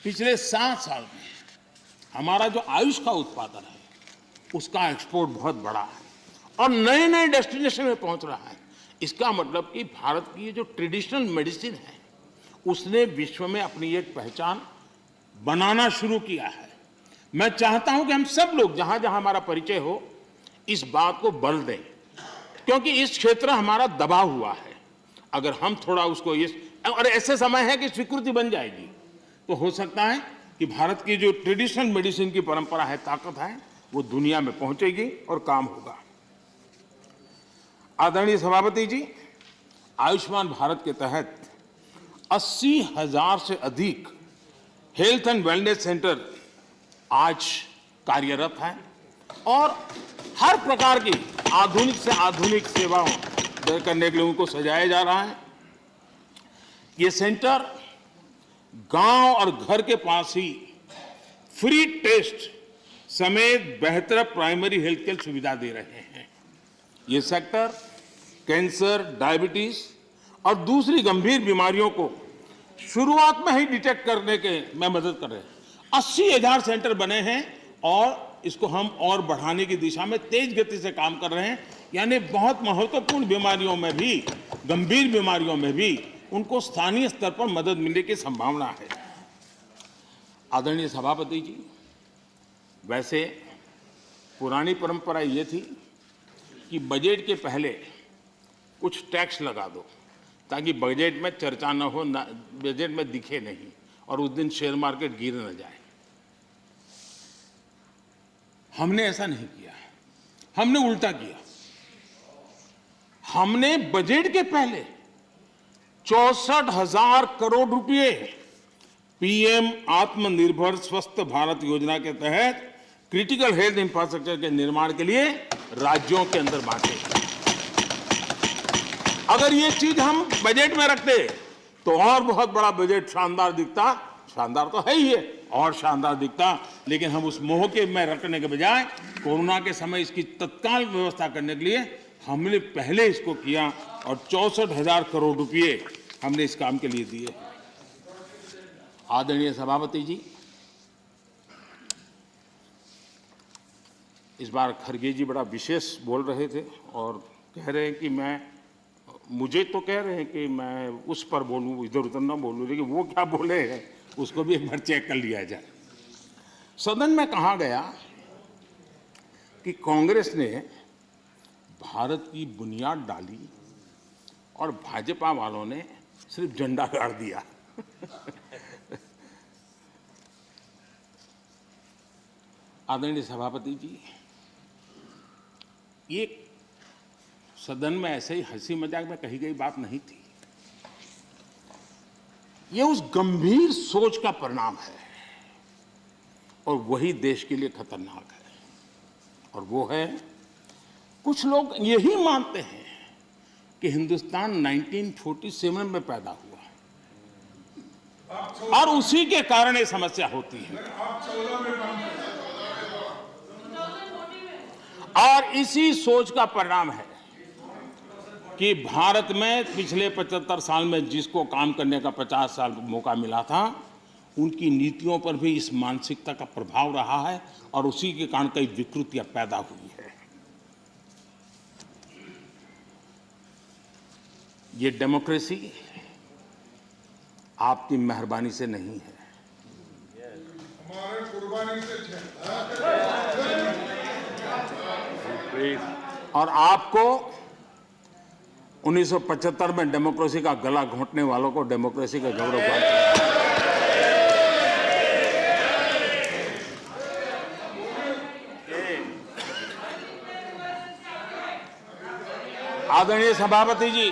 पिछले 7 साल में हमारा जो आयुष का उत्पादन है, उसका एक्सपोर्ट बहुत बड़ा है और नए नए डेस्टिनेशन में पहुंच रहा है। इसका मतलब कि भारत की ये जो ट्रेडिशनल मेडिसिन है, उसने विश्व में अपनी एक पहचान बनाना शुरू किया है। मैं चाहता हूं कि हम सब लोग जहां जहां हमारा परिचय हो, इस बात को बल दें, क्योंकि इस क्षेत्र हमारा दबा हुआ है। अगर हम थोड़ा उसको और ऐसे समय है कि स्वीकृति बन जाएगी, तो हो सकता है कि भारत की जो ट्रेडिशनल मेडिसिन की परंपरा है, ताकत है, वो दुनिया में पहुंचेगी और काम होगा। आदरणीय सभापति जी, आयुष्मान भारत के तहत 80,000 से अधिक हेल्थ एंड वेलनेस सेंटर आज कार्यरत हैं और हर प्रकार की आधुनिक से आधुनिक सेवाओं करने के लिए उनको सजाया जा रहा है। ये सेंटर गांव और घर के पास ही फ्री टेस्ट समेत बेहतर प्राइमरी हेल्थ केयर सुविधा दे रहे हैं। ये सेक्टर कैंसर, डायबिटीज और दूसरी गंभीर बीमारियों को शुरुआत में ही डिटेक्ट करने के में मदद कर रहे हैं। 80,000 सेंटर बने हैं और इसको हम और बढ़ाने की दिशा में तेज गति से काम कर रहे हैं। यानी बहुत महत्वपूर्ण बीमारियों में भी, गंभीर बीमारियों में भी उनको स्थानीय स्तर पर मदद मिलने की संभावना है। आदरणीय सभापति जी, वैसे पुरानी परंपरा ये थी कि बजट के पहले कुछ टैक्स लगा दो, ताकि बजट में चर्चा न हो, बजट में दिखे नहीं और उस दिन शेयर मार्केट गिर न जाए। हमने ऐसा नहीं किया, हमने उल्टा किया। हमने बजट के पहले 64,000 करोड़ रुपए पीएम आत्मनिर्भर स्वस्थ भारत योजना के तहत क्रिटिकल हेल्थ इंफ्रास्ट्रक्चर के निर्माण के लिए राज्यों के अंदर बांटे। अगर ये चीज हम बजट में रखते तो और बहुत बड़ा बजट शानदार दिखता, शानदार तो है ही है और शानदार दिखता, लेकिन हम उस मोह के में रखने के बजाय कोरोना के समय इसकी तत्काल व्यवस्था करने के लिए हमने पहले इसको किया और 64,000 करोड़ रुपए हमने इस काम के लिए दिए। आदरणीय सभापति जी, इस बार खरगे जी बड़ा विशेष बोल रहे थे और कह रहे हैं कि मुझे तो कह रहे हैं कि मैं उस पर बोलूं, इधर उधर ना बोलूं, लेकिन वो क्या बोले हैं उसको भी एक बार चेक कर लिया जाए। सदन में कहा गया कि कांग्रेस ने भारत की बुनियाद डाली और भाजपा वालों ने सिर्फ झंडा गाड़ दिया। आदरणीय सभापति जी, ये सदन में ऐसे ही हंसी मजाक में कही गई बात नहीं थी। ये उस गंभीर सोच का परिणाम है और वही देश के लिए खतरनाक है। और वो है, कुछ लोग यही मानते हैं कि हिंदुस्तान 1947 में पैदा हुआ और उसी के कारण ये समस्या होती है। और इसी सोच का परिणाम है कि भारत में पिछले 75 साल में जिसको काम करने का 50 साल मौका मिला था, उनकी नीतियों पर भी इस मानसिकता का प्रभाव रहा है और उसी के कारण कई विकृतियां पैदा हुई है। ये डेमोक्रेसी आपकी मेहरबानी से नहीं है, हमारे कुर्बानी से। और आपको 1975 में डेमोक्रेसी का गला घोंटने वालों को डेमोक्रेसी का गौरव प्राप्त। आदरणीय सभापति जी,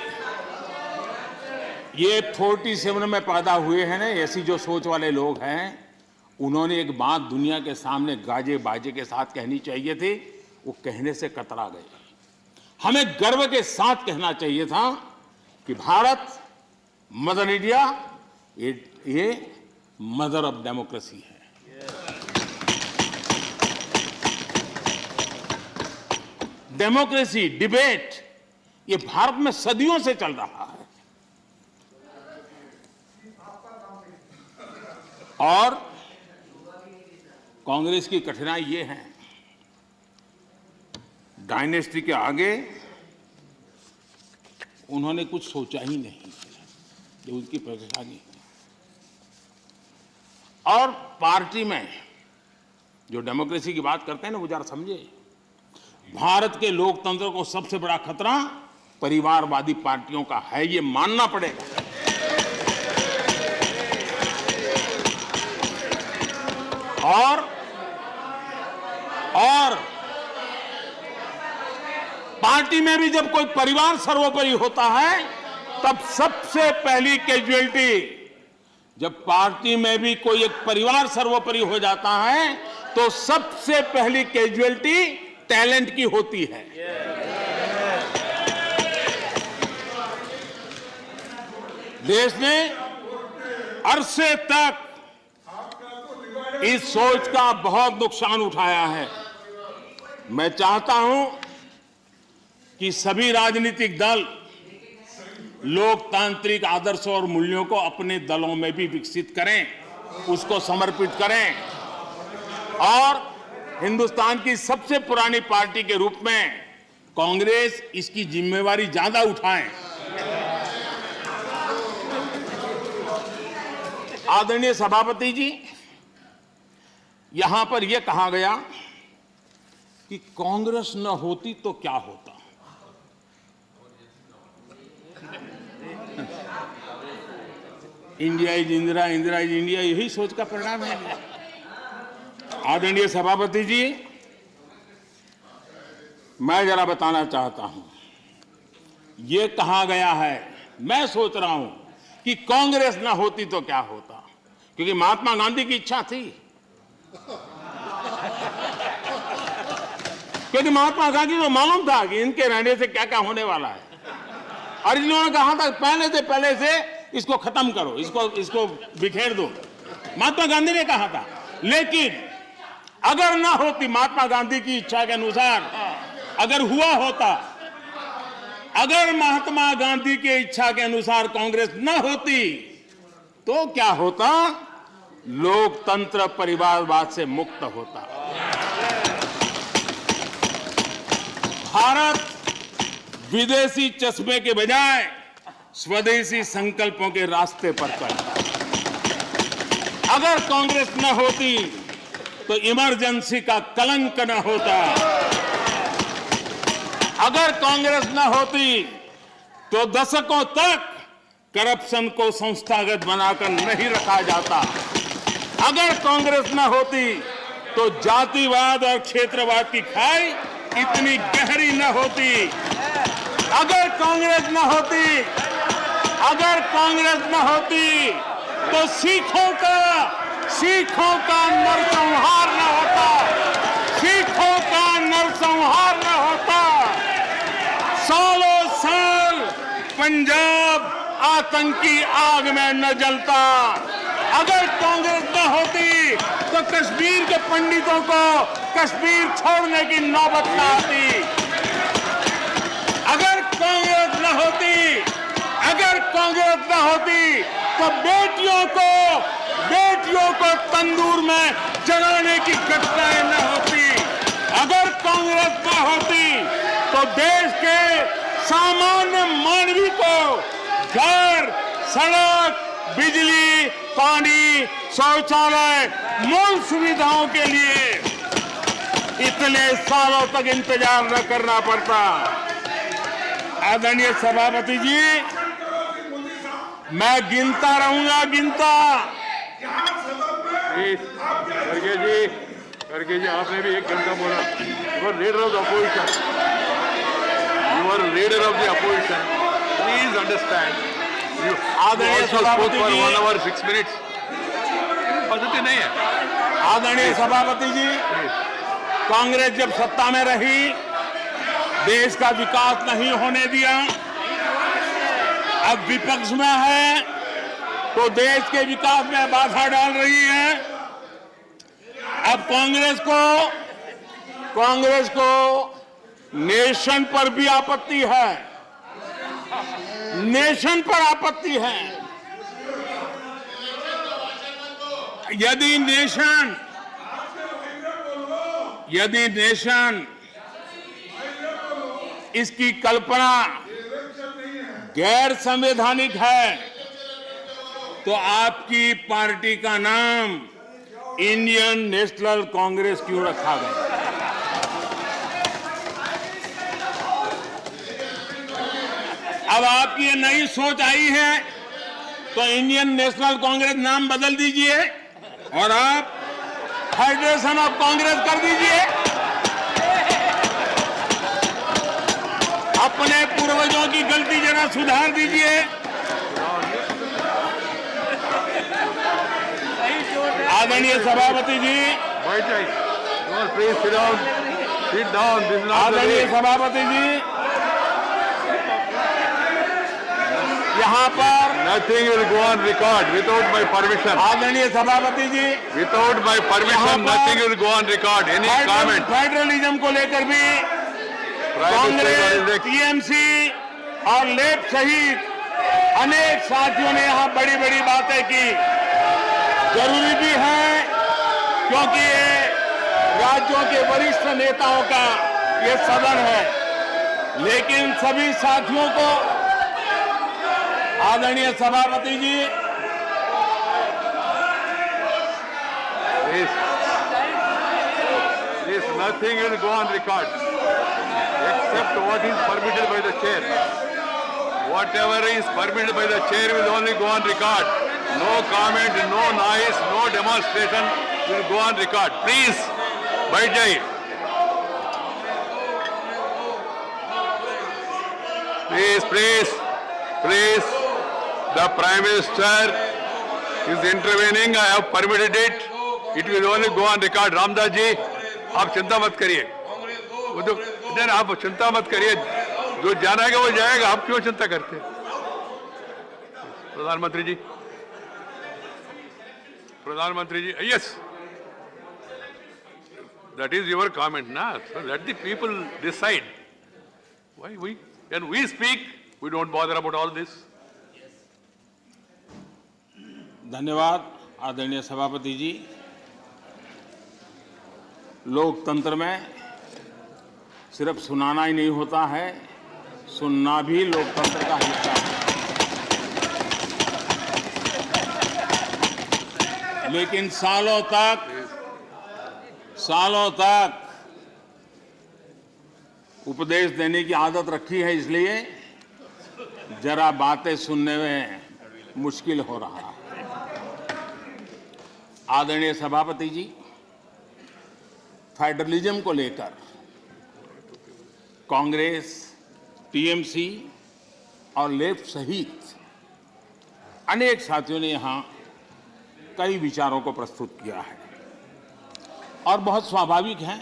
ये 47 में पैदा हुए हैं ना, ऐसी जो सोच वाले लोग हैं, उन्होंने एक बात दुनिया के सामने गाजे बाजे के साथ कहनी चाहिए थी। वो कहने से कतरा गए। हमें गर्व के साथ कहना चाहिए था कि भारत मदर इंडिया ये मदर ऑफ डेमोक्रेसी है। डेमोक्रेसी डिबेट ये भारत में सदियों से चल रहा है और कांग्रेस की कठिनाई ये है, डायनेस्टी के आगे उन्होंने कुछ सोचा ही नहीं, ये उनकी परेशानी है। और पार्टी में जो डेमोक्रेसी की बात करते हैं ना, वो जरा समझे, भारत के लोकतंत्र को सबसे बड़ा खतरा परिवारवादी पार्टियों का है, ये मानना पड़ेगा। और पार्टी में भी जब कोई परिवार सर्वोपरि होता है, तब सबसे पहली कैजुअलिटी, जब पार्टी में भी कोई एक परिवार सर्वोपरि हो जाता है, तो सबसे पहली कैजुअलिटी टैलेंट की होती है। देश ने अरसे तक इस सोच का बहुत नुकसान उठाया है। मैं चाहता हूं कि सभी राजनीतिक दल लोकतांत्रिक आदर्शों और मूल्यों को अपने दलों में भी विकसित करें, उसको समर्पित करें और हिंदुस्तान की सबसे पुरानी पार्टी के रूप में कांग्रेस इसकी जिम्मेवारी ज्यादा उठाए। आदरणीय सभापति जी, यहां पर यह कहा गया कि कांग्रेस न होती तो क्या होता। India is Indira, Indira is India, यही सोच का परिणाम है। आदरणीय सभापति जी, मैं जरा बताना चाहता हूं, यह कहा गया है, मैं सोच रहा हूं कि कांग्रेस ना होती तो क्या होता, क्योंकि महात्मा गांधी की इच्छा थी। क्योंकि महात्मा गांधी को मालूम था कि इनके रहने से क्या क्या होने वाला है, और इन्होंने कहा था पहले से इसको खत्म करो, इसको बिखेर दो, महात्मा गांधी ने कहा था। लेकिन अगर ना होती महात्मा गांधी की इच्छा के अनुसार, अगर हुआ होता, अगर महात्मा गांधी की इच्छा के अनुसार कांग्रेस न होती तो क्या होता? लोकतंत्र परिवारवाद से मुक्त होता। भारत विदेशी चश्मे के बजाय स्वदेशी संकल्पों के रास्ते पर चलता। अगर कांग्रेस न होती तो इमरजेंसी का कलंक न होता। अगर कांग्रेस न होती तो दशकों तक करप्शन को संस्थागत बनाकर नहीं रखा जाता। अगर कांग्रेस न होती तो जातिवाद और क्षेत्रवाद की खाई इतनी गहरी न होती। अगर कांग्रेस न होती तो सिखों का नरसंहार न होता। सिखों का नरसंहार न होता। सालों साल पंजाब आतंकी आग में न जलता। अगर कांग्रेस न होती तो कश्मीर के पंडितों को कश्मीर छोड़ने की नौबत न आती। अगर कांग्रेस न होती तो बेटियों को तंदूर में जलाने की घटनाएं न होती। अगर कांग्रेस न होती तो देश के सामान्य मानवी को घर, सड़क, बिजली, पानी, शौचालय, मूल सुविधाओं के लिए इतने सालों तक इंतजार न करना पड़ता। आदरणीय सभापति जी, मैं गिनता रहूंगा।
खड़गे जी, आपने भी 1 घंटा बोला। You are leader of the opposition. You are leader of the opposition. Please understand. You also spoke for 1 hour 6 minutes. पद्धति नहीं है।
आदरणीय सभापति जी, कांग्रेस जब सत्ता में रही, देश का विकास नहीं होने दिया। अब विपक्ष में है तो देश के विकास में बाधा डाल रही है। अब कांग्रेस को नेशन पर भी आपत्ति है, नेशन पर आपत्ति है। यदि नेशन इसकी कल्पना गैर संवैधानिक है तो आपकी पार्टी का नाम इंडियन नेशनल कांग्रेस क्यों रखा गया? अब आपकी ये नई सोच आई है तो इंडियन नेशनल कांग्रेस नाम बदल दीजिए और आप फेडरेशन ऑफ कांग्रेस कर दीजिए। अपने पूर्वजों की गलती जरा सुधार दीजिए। आदरणीय सभापति जी, आदरणीय सभापति जी, यहाँ पर
Nothing will go on record without my permission.
आदरणीय सभापति जी,
Without my permission, nothing will go on record. Any comment?
Federalism को लेकर भी कांग्रेस, टीएमसी और लेफ्ट सहित अनेक साथियों ने यहाँ बड़ी बड़ी बातें की। जरूरी भी है क्योंकि ये राज्यों के वरिष्ठ नेताओं का ये सदन है। लेकिन सभी साथियों को, आदरणीय सभापति जी,
This nothing will go on record except what is permitted by the chair. Whatever is permitted by the chair will only go on record. No comment, no noise, no demonstration will go on record. Please, बैठ जाइए. Please. The Prime Minister is intervening. I have permitted it. It will only go on record. Ramdas ji, आप चिंता मत करिए। आप चिंता मत करिए। जो जाना है वो जाएगा। आप क्यों चिंता करते हैं? प्रधानमंत्री जी, yes. That is your comment, na? So let the people decide. When we speak, we don't bother about all this.
धन्यवाद आदरणीय सभापति जी। लोकतंत्र में सिर्फ सुनाना ही नहीं होता है, सुनना भी लोकतंत्र का हिस्सा है। लेकिन सालों तक उपदेश देने की आदत रखी है, इसलिए जरा बातें सुनने में मुश्किल हो रहा है। आदरणीय सभापति जी, फेडरलिज्म को लेकर कांग्रेस, टीएमसी और लेफ्ट सहित अनेक साथियों ने यहां कई विचारों को प्रस्तुत किया है और बहुत स्वाभाविक है,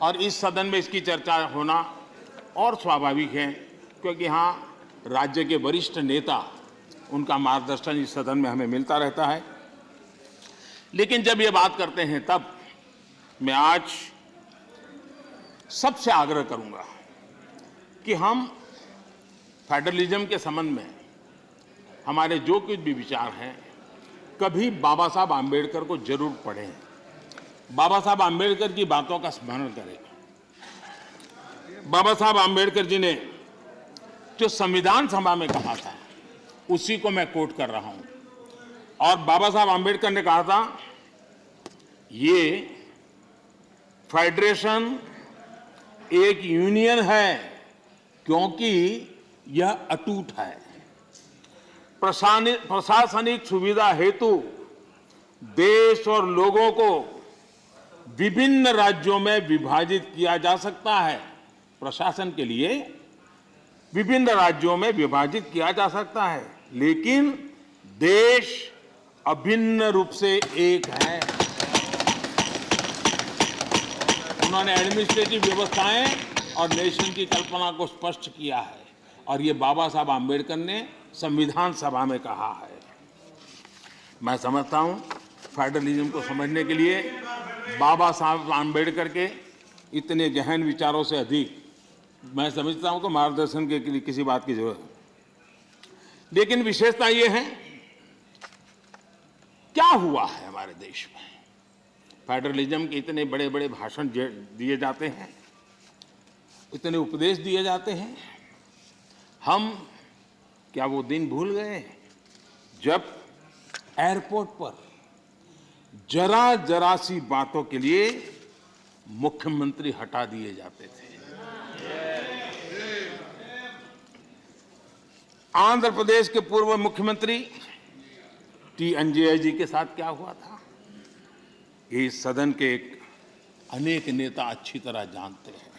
और इस सदन में इसकी चर्चा होना और स्वाभाविक है क्योंकि यहाँ राज्य के वरिष्ठ नेता, उनका मार्गदर्शन इस सदन में हमें मिलता रहता है। लेकिन जब ये बात करते हैं तब मैं आज सबसे आग्रह करूंगा कि हम फेडरलिज्म के संबंध में हमारे जो कुछ भी विचार हैं, कभी बाबा साहब आम्बेडकर को जरूर पढ़ें, बाबा साहब आम्बेडकर की बातों का स्मरण करें। बाबा साहब आम्बेडकर जी ने जो संविधान सभा में कहा था, उसी को मैं कोट कर रहा हूं। और बाबा साहब आम्बेडकर ने कहा था, ये फेडरेशन एक यूनियन है क्योंकि यह अटूट है। प्रशासनिक सुविधा हेतु देश और लोगों को विभिन्न राज्यों में विभाजित किया जा सकता है। प्रशासन के लिए विभिन्न राज्यों में विभाजित किया जा सकता है, लेकिन देश अभिन्न रूप से एक है। उन्होंने एडमिनिस्ट्रेटिव व्यवस्थाएं और नेशन की कल्पना को स्पष्ट किया है और ये बाबा साहब आम्बेडकर ने संविधान सभा में कहा है। मैं समझता हूं फेडरलिज्म को समझने के लिए बाबा साहब आम्बेडकर के इतने गहन विचारों से अधिक मैं समझता हूं कि मार्गदर्शन के लिए किसी बात की जरूरत है। लेकिन विशेषता ये है, क्या हुआ है हमारे देश में? फेडरलिज्म के इतने बड़े बड़े भाषण दिए जाते हैं, इतने उपदेश दिए जाते हैं, हम क्या वो दिन भूल गए जब एयरपोर्ट पर जरा जरा सी बातों के लिए मुख्यमंत्री हटा दिए जाते थे? आंध्र प्रदेश के पूर्व मुख्यमंत्री टी अंजय जी के साथ क्या हुआ था, इस सदन के अनेक नेता अच्छी तरह जानते हैं।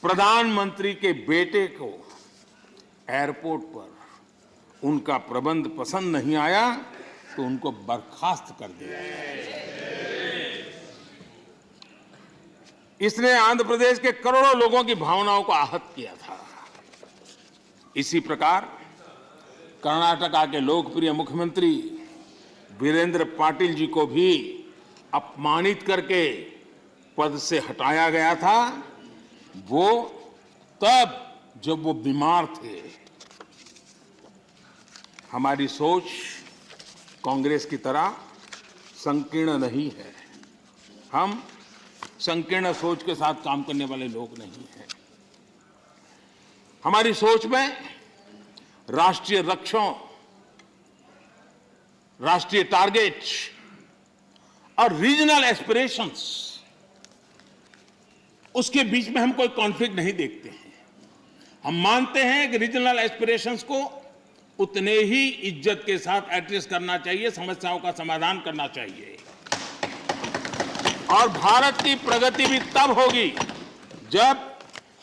प्रधानमंत्री के बेटे को एयरपोर्ट पर उनका प्रबंध पसंद नहीं आया तो उनको बर्खास्त कर दिया। इसने आंध्र प्रदेश के करोड़ों लोगों की भावनाओं को आहत किया था। इसी प्रकार कर्नाटका के लोकप्रिय मुख्यमंत्री वीरेंद्र पाटिल जी को भी अपमानित करके पद से हटाया गया था, वो तब जब वो बीमार थे। हमारी सोच कांग्रेस की तरह संकीर्ण नहीं है। हम संकीर्ण सोच के साथ काम करने वाले लोग नहीं हैं। हमारी सोच में राष्ट्रीय लक्ष्यों, राष्ट्रीय टारगेट और रीजनल एस्पिरेशंस, उसके बीच में हम कोई कॉन्फ्लिक्ट नहीं देखते हैं। हम मानते हैं कि रीजनल एस्पिरेशंस को उतने ही इज्जत के साथ एड्रेस करना चाहिए, समस्याओं का समाधान करना चाहिए। और भारत की प्रगति भी तब होगी जब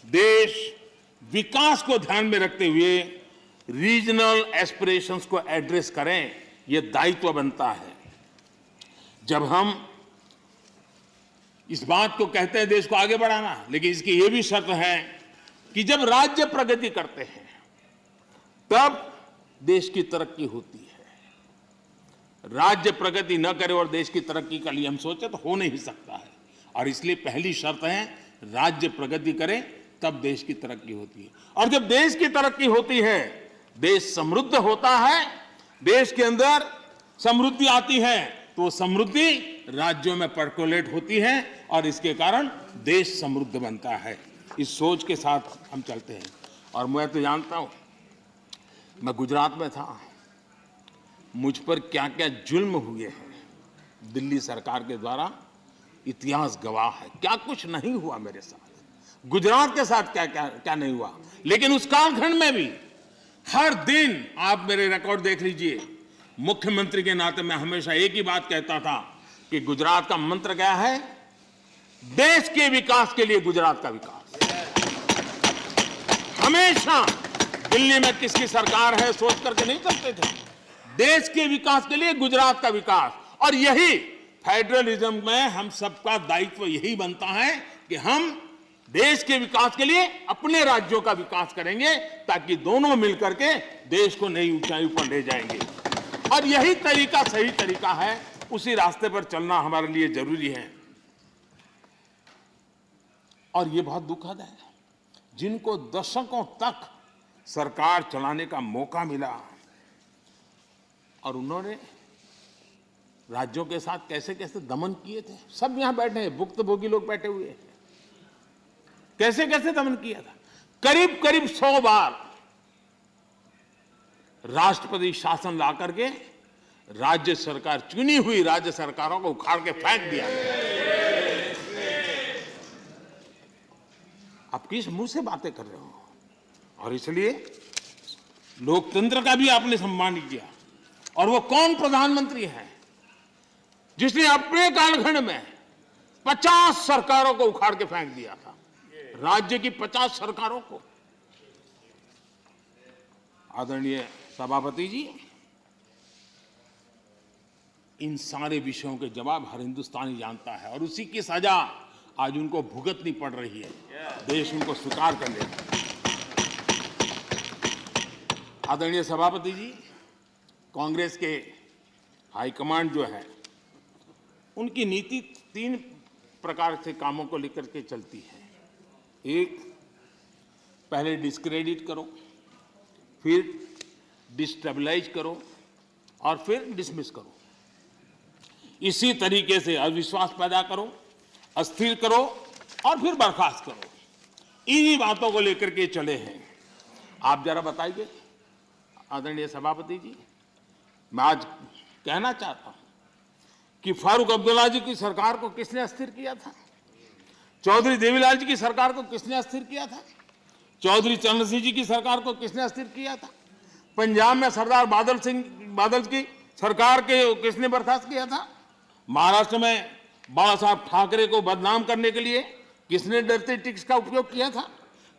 देश विकास को ध्यान में रखते हुए रीजनल एस्पिरेशंस को एड्रेस करें। यह दायित्व बनता है। जब हम इस बात को कहते हैं देश को आगे बढ़ाना, लेकिन इसकी यह भी शर्त है कि जब राज्य प्रगति करते हैं तब देश की तरक्की होती है। राज्य प्रगति न करे और देश की तरक्की के लिए हम सोचे तो हो नहीं सकता है। और इसलिए पहली शर्त है राज्य प्रगति करे तब देश की तरक्की होती है। और जब देश की तरक्की होती है, देश समृद्ध होता है, देश के अंदर समृद्धि आती है, तो समृद्धि राज्यों में पर्कोलेट होती है और इसके कारण देश समृद्ध बनता है। इस सोच के साथ हम चलते हैं। और मैं तो जानता हूं, मैं गुजरात में था, मुझ पर क्या क्या जुल्म हुए हैं दिल्ली सरकार के द्वारा, इतिहास गवाह है। क्या कुछ नहीं हुआ मेरे साथ, गुजरात के साथ क्या क्या क्या नहीं हुआ। लेकिन उस कालखंड में भी हर दिन, आप मेरे रिकॉर्ड देख लीजिए, मुख्यमंत्री के नाते मैं हमेशा एक ही बात कहता था कि गुजरात का मंत्र क्या है, देश के विकास के लिए गुजरात का विकास। हमेशा दिल्ली में किसकी सरकार है सोच करके नहीं चलते थे, देश के विकास के लिए गुजरात का विकास। और यही फेडरलिज्म में हम सबका दायित्व यही बनता है कि हम देश के विकास के लिए अपने राज्यों का विकास करेंगे, ताकि दोनों मिलकर के देश को नई ऊंचाई पर ले जाएंगे। और यही तरीका सही तरीका है, उसी रास्ते पर चलना हमारे लिए जरूरी है। और ये बहुत दुखद है, जिनको दशकों तक सरकार चलाने का मौका मिला और उन्होंने राज्यों के साथ कैसे कैसे दमन किए थे। सब यहां बैठे हैं, भुक्तभोगी लोग बैठे हुए हैं, कैसे कैसे दमन किया था। करीब करीब 100 बार राष्ट्रपति शासन ला करके राज्य सरकार, चुनी हुई राज्य सरकारों को उखाड़ के फेंक दिया। आप किस मुंह से बातें कर रहे हो? और इसलिए लोकतंत्र का भी आपने सम्मान किया। और वो कौन प्रधानमंत्री है जिसने अपने कालखंड में 50 सरकारों को उखाड़ के फेंक दिया था, राज्य की 50 सरकारों को। आदरणीय सभापति जी, इन सारे विषयों के जवाब हर हिंदुस्तानी जानता है और उसी की सजा आज उनको भुगतनी पड़ रही है, देश उनको स्वीकार कर लेता है। आदरणीय सभापति जी, कांग्रेस के हाईकमांड जो है उनकी नीति 3 प्रकार से कामों को लेकर के चलती है। एक, पहले डिस्क्रेडिट करो, फिर डिस्टेबलाइज करो और फिर डिसमिस करो। इसी तरीके से अविश्वास पैदा करो, अस्थिर करो और फिर बर्खास्त करो। इन्हीं बातों को लेकर के चले हैं। आप जरा बताइए आदरणीय सभापति जी, मैं आज कहना चाहता हूं कि फारूक अब्दुल्ला जी की सरकार को किसने अस्थिर किया था? चौधरी देवीलाल जी की सरकार को किसने अस्थिर किया था? चौधरी चरण सिंह जी की सरकार को किसने अस्थिर किया था? पंजाब में सरदार बादल की सरकार के किसने बर्खास्त किया था? महाराष्ट्र में बाला साहब ठाकरे को बदनाम करने के लिए किसने डरते टिक्स का उपयोग किया था?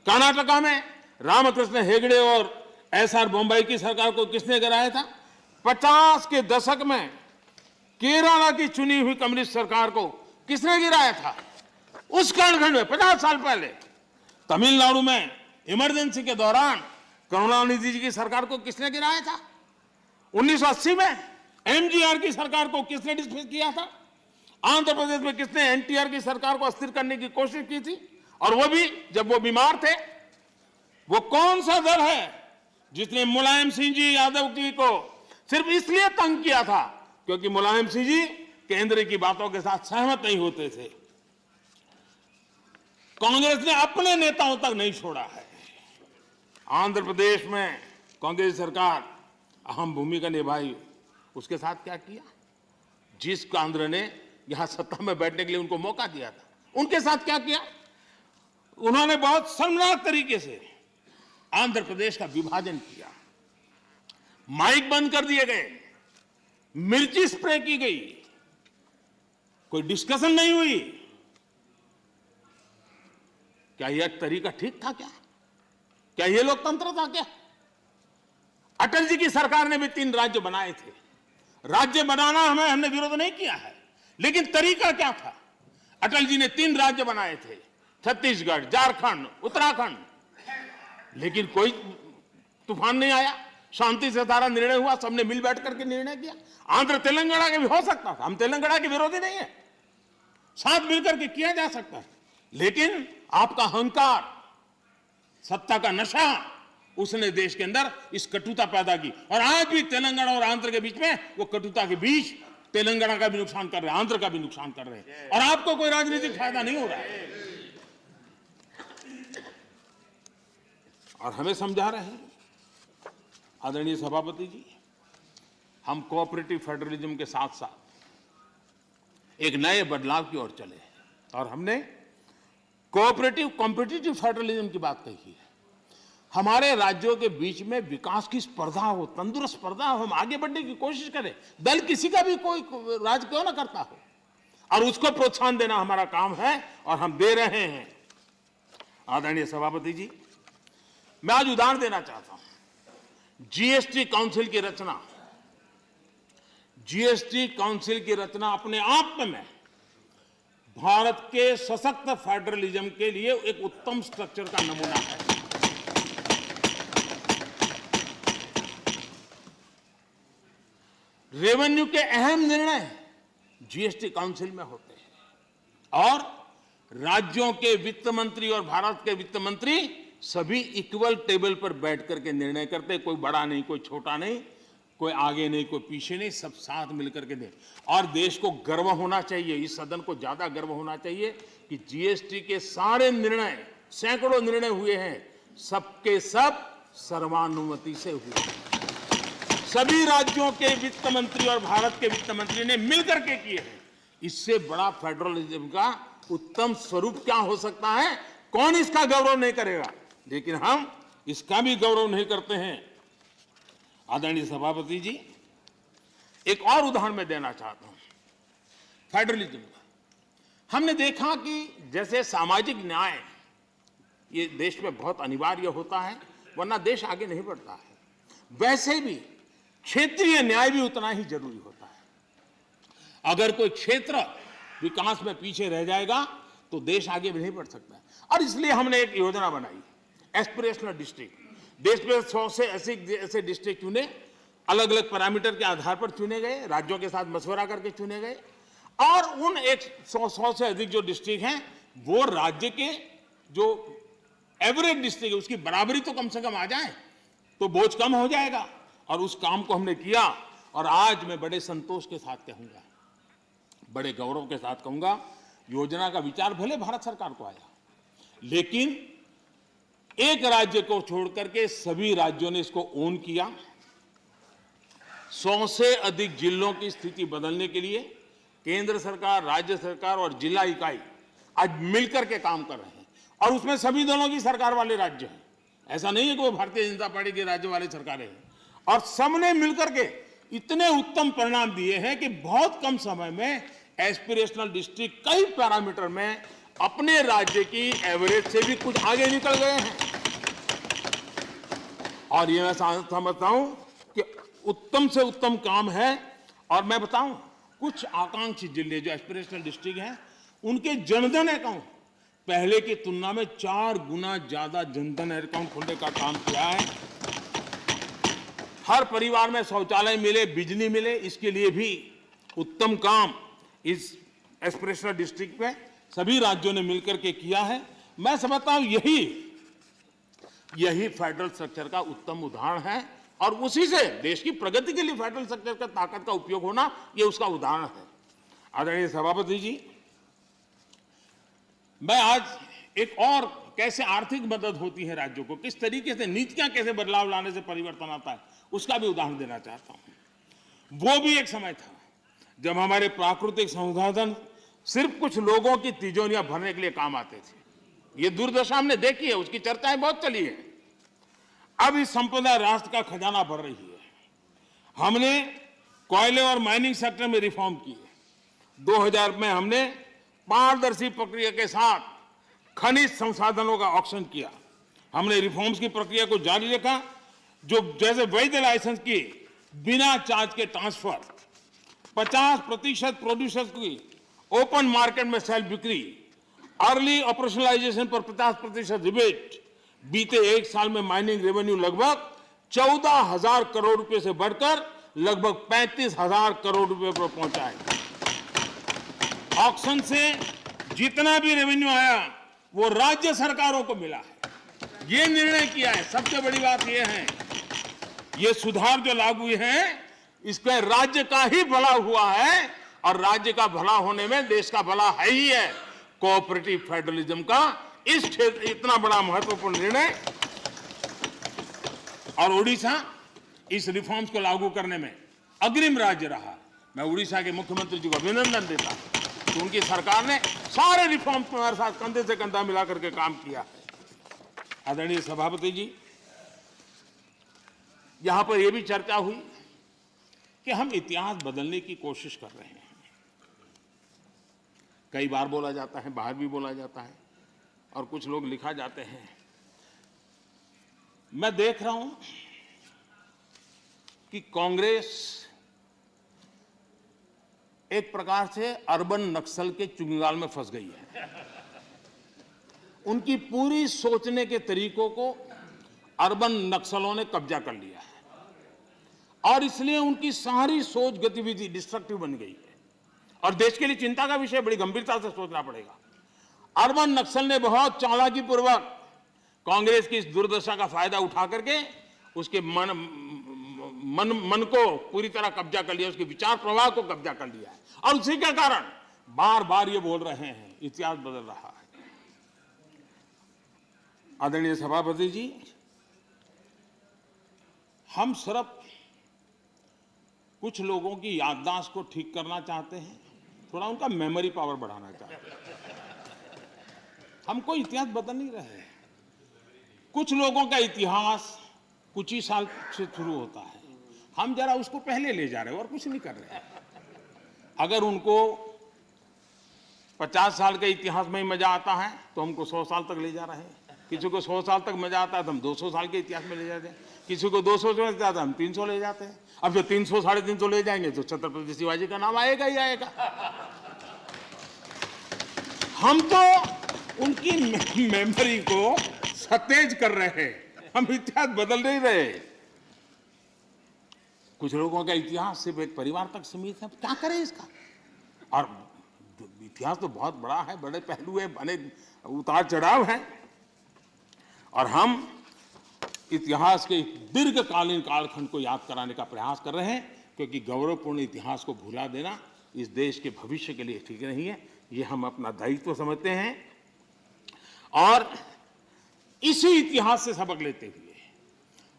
कर्नाटका में रामकृष्ण हेगड़े और एसआर बोम्बई की सरकार को किसने गिराया था? 50 के दशक में केरला की चुनी हुई कम्युनिस्ट सरकार को किसने गिराया था? उस कालखंड में 50 साल पहले तमिलनाडु में इमरजेंसी के दौरान करुणानिधि जी की सरकार को किसने गिराया था? 1980 में एमजीआर की सरकार को किसने डिसमिस किया था? आंध्र प्रदेश में किसने एनटीआर की सरकार को अस्थिर करने की कोशिश की थी, और वो भी जब वो बीमार थे? वो कौन सा दल है जिसने मुलायम सिंह जी यादव जी को सिर्फ इसलिए तंग किया था क्योंकि मुलायम सिंह जी केंद्र की बातों के साथ सहमत नहीं होते थे? कांग्रेस ने अपने नेताओं तक नहीं छोड़ा है। आंध्र प्रदेश में कांग्रेस सरकार अहम भूमिका निभाई, उसके साथ क्या किया? जिस केंद्र ने यहां सत्ता में बैठने के लिए उनको मौका दिया था, उनके साथ क्या किया? उन्होंने बहुत शर्मनाक तरीके से आंध्र प्रदेश का विभाजन किया। माइक बंद कर दिए गए, मिर्ची स्प्रे की गई, कोई डिस्कशन नहीं हुई। क्या यह तरीका ठीक था? क्या यह लोकतंत्र था? क्या अटल जी की सरकार ने भी 3 राज्य बनाए थे। राज्य बनाना हमने विरोध नहीं किया है, लेकिन तरीका क्या था? अटल जी ने 3 राज्य बनाए थे, छत्तीसगढ़, झारखंड, उत्तराखंड, लेकिन कोई तूफान नहीं आया। शांति से सारा निर्णय हुआ, सबने मिल बैठ करके निर्णय किया। आंध्र तेलंगाना के भी हो सकता था, हम तेलंगाना के विरोधी नहीं है, साथ मिलकर के किया जा सकता है, लेकिन आपका अहंकार, सत्ता का नशा, उसने देश के अंदर इस कटुता पैदा की। और आज भी तेलंगाना और आंध्र के बीच में वो कटुता के बीच तेलंगाना का भी नुकसान कर रहे हैं, आंध्र का भी नुकसान कर रहे हैं, और आपको कोई राजनीतिक फायदा नहीं हो रहा है। और हमें समझा रहे हैं आदरणीय सभापति जी, हम कोऑपरेटिव फेडरलिज्म के साथ साथ एक नए बदलाव की ओर चले हैं, और हमने कोऑपरेटिव कॉम्पिटिटिव फेडरलिज्म की बात कही है। हमारे राज्यों के बीच में विकास की स्पर्धा हो, तंदुरुस्त स्पर्धा हो, हम आगे बढ़ने की कोशिश करें। दल किसी का भी कोई राज क्यों ना करता हो, और उसको प्रोत्साहन देना हमारा काम है, और हम दे रहे हैं। आदरणीय सभापति जी, मैं आज उदाहरण देना चाहता हूं। जीएसटी काउंसिल की रचना, जीएसटी काउंसिल की रचना अपने आप में भारत के सशक्त फेडरलिज्म के लिए एक उत्तम स्ट्रक्चर का नमूना है। रेवेन्यू के अहम निर्णय जीएसटी काउंसिल में होते हैं, और राज्यों के वित्त मंत्री और भारत के वित्त मंत्री सभी इक्वल टेबल पर बैठ करके निर्णय करते, कोई बड़ा नहीं, कोई छोटा नहीं, कोई आगे नहीं, कोई पीछे नहीं, सब साथ मिलकर के दे। और देश को गर्व होना चाहिए, इस सदन को ज्यादा गर्व होना चाहिए कि जीएसटी के सारे निर्णय, सैकड़ों निर्णय हुए हैं, सबके सब सर्वानुमति से हुए। सभी राज्यों के वित्त मंत्री और भारत के वित्त मंत्री ने मिलकर के किए हैं। इससे बड़ा फेडरलिज्म का उत्तम स्वरूप क्या हो सकता है? कौन इसका गौरव नहीं करेगा? लेकिन हम इसका भी गौरव नहीं करते हैं। आदरणीय सभापति जी, एक और उदाहरण मैं देना चाहता हूं फेडरलिज्म का। हमने देखा कि जैसे सामाजिक न्याय ये देश में बहुत अनिवार्य होता है, वरना देश आगे नहीं बढ़ता है, वैसे भी क्षेत्रीय न्याय भी उतना ही जरूरी होता है। अगर कोई क्षेत्र विकास में पीछे रह जाएगा तो देश आगे भी नहीं बढ़ सकता। और इसलिए हमने एक योजना बनाई, एस्पिरेशनल डिस्ट्रिक्ट। देश में 100 से ऐसे डिस्ट्रिक्ट चुने, अलग अलग पैरामीटर के आधार पर चुने गए, राज्यों के साथ मशवरा करके चुने गए, और उन 100 से अधिक जो डिस्ट्रिक्ट हैं वो राज्य के जो एवरेज डिस्ट्रिक्ट है उसकी बराबरी तो कम से कम आ जाए तो बोझ कम हो जाएगा। और उस काम को हमने किया, और आज मैं बड़े संतोष के साथ कहूंगा, बड़े गौरव के साथ कहूंगा, योजना का विचार भले भारत सरकार को आया, लेकिन एक राज्य को छोड़कर के सभी राज्यों ने इसको ओन किया। 100 से अधिक जिलों की स्थिति बदलने के लिए केंद्र सरकार, राज्य सरकार और जिला इकाई आज मिलकर के काम कर रहे हैं, और उसमें सभी दलों की सरकार वाले राज्य हैं। ऐसा नहीं है कि वो भारतीय जनता पार्टी के राज्य वाले सरकारें हैं, और सबने मिलकर के इतने उत्तम परिणाम दिए हैं कि बहुत कम समय में एस्पिरेशनल डिस्ट्रिक्ट कई पैरामीटर में अपने राज्य की एवरेज से भी कुछ आगे निकल गए हैं। और ये मैं समझता हूं कि उत्तम से उत्तम काम है। और मैं बताऊं, कुछ आकांक्षी जिले जो एस्पिरेशनल डिस्ट्रिक्ट हैं, उनके जनधन अकाउंट पहले की तुलना में 4 गुना ज्यादा जनधन अकाउंट खोलने का काम किया है। हर परिवार में शौचालय मिले, बिजली मिले, इसके लिए भी उत्तम काम इस एस्पिरेशनल डिस्ट्रिक्ट में सभी राज्यों ने मिलकर के किया है। मैं समझता हूं यही फेडरल स्ट्रक्चर का उत्तम उदाहरण है, और उसी से देश की प्रगति के लिए फेडरल स्ट्रक्चर का ताकत का उपयोग होना, यह उसका उदाहरण है। आदरणीय सभापति जी, मैं आज एक और कैसे आर्थिक मदद होती है राज्यों को, किस तरीके से नीतियां कैसे बदलाव लाने से परिवर्तन आता है, उसका भी उदाहरण देना चाहता हूं। वो भी एक समय था जब हमारे प्राकृतिक संसाधन सिर्फ कुछ लोगों की तिजोरियां भरने के लिए काम आते थे। ये दुर्दशा हमने देखी है, उसकी चर्चाएं बहुत चली है। अब इस संपदा राष्ट्र का खजाना भर रही है। हमने कोयले और माइनिंग सेक्टर में रिफॉर्म किए। 2000 में हमने पारदर्शी प्रक्रिया के साथ खनिज संसाधनों का ऑक्शन किया। हमने रिफॉर्म्स की प्रक्रिया को जारी रखा, जो जैसे वैध लाइसेंस की बिना चार्ज के ट्रांसफर, 50% प्रोड्यूसर्स की ओपन मार्केट में सेल्फ बिक्री, अर्ली ऑपरेशनलाइजेशन पर 50% रिबेट। बीते 1 साल में माइनिंग रेवेन्यू लगभग 14,000 करोड़ रुपए से बढ़कर लगभग 35,000 करोड़ रुपए पर पहुंचा है। ऑक्शन से जितना भी रेवेन्यू आया वो राज्य सरकारों को मिला है। ये निर्णय किया है। सबसे बड़ी बात यह है, ये सुधार जो लागू हुए हैं, इसमें राज्य का ही भला हुआ है, और राज्य का भला होने में देश का भला है ही है। कोऑपरेटिव फेडरलिज्म का इस क्षेत्र इतना बड़ा महत्वपूर्ण निर्णय, और उड़ीसा इस रिफॉर्म्स को लागू करने में अग्रिम राज्य रहा। मैं उड़ीसा के मुख्यमंत्री जी को अभिनंदन देता हूं कि उनकी सरकार ने सारे रिफॉर्म्स को हमारे साथ कंधे से कंधा मिलाकर के काम किया है। आदरणीय सभापति जी, यहां पर यह भी चर्चा हुई कि हम इतिहास बदलने की कोशिश कर रहे हैं। कई बार बोला जाता है, बाहर भी बोला जाता है, और कुछ लोग लिखा जाते हैं। मैं देख रहा हूं कि कांग्रेस एक प्रकार से अर्बन नक्सल के चुंगाल में फंस गई है। उनकी पूरी सोचने के तरीकों को अर्बन नक्सलों ने कब्जा कर लिया है, और इसलिए उनकी सारी सोच गतिविधि डिस्ट्रक्टिव बन गई है, और देश के लिए चिंता का विषय, बड़ी गंभीरता से सोचना पड़ेगा। अर्बन नक्सल ने बहुत चालाकी पूर्वक कांग्रेस की इस दुर्दशा का फायदा उठा करके उसके मन को पूरी तरह कब्जा कर लिया, उसके विचार प्रवाह को कब्जा कर लिया है, और उसी के कारण बार बार ये बोल रहे हैं इतिहास बदल रहा है। आदरणीय सभापति जी, हम सिर्फ कुछ लोगों की याददाश्त को ठीक करना चाहते हैं, थोड़ा उनका मेमोरी पावर बढ़ाना चाहते हैं। हम कोई इतिहास बदल नहीं रहे हैं। कुछ लोगों का इतिहास कुछ ही साल से शुरू होता है, हम जरा उसको पहले ले जा रहे हैं और कुछ नहीं कर रहे हैं। अगर उनको 50 साल के इतिहास में ही मजा आता है तो हमको 100 साल तक ले जा रहे हैं। किसी को 100 साल तक मजा आता है तो हम 200 साल के इतिहास में ले जाते हैं। किसी को 200 से मजा आता है हम 300 ले जाते हैं। अब जो 300 साढ़े 300 ले जाएंगे तो छत्रपति शिवाजी का नाम आएगा ही आएगा। हम तो उनकी मेमोरी को सतेज कर रहे हैं, हम इतिहास बदल नहीं रहे। कुछ लोगों का इतिहास सिर्फ एक परिवार तक सीमित है, क्या करें इसका? और इतिहास तो बहुत बड़ा है, बड़े पहलू है, बड़े उतार चढ़ाव है, और हम इतिहास के दीर्घकालीन कालखंड को याद कराने का प्रयास कर रहे हैं, क्योंकि गौरवपूर्ण इतिहास को भुला देना इस देश के भविष्य के लिए ठीक नहीं है। ये हम अपना दायित्व समझते हैं, और इसी इतिहास से सबक लेते हुए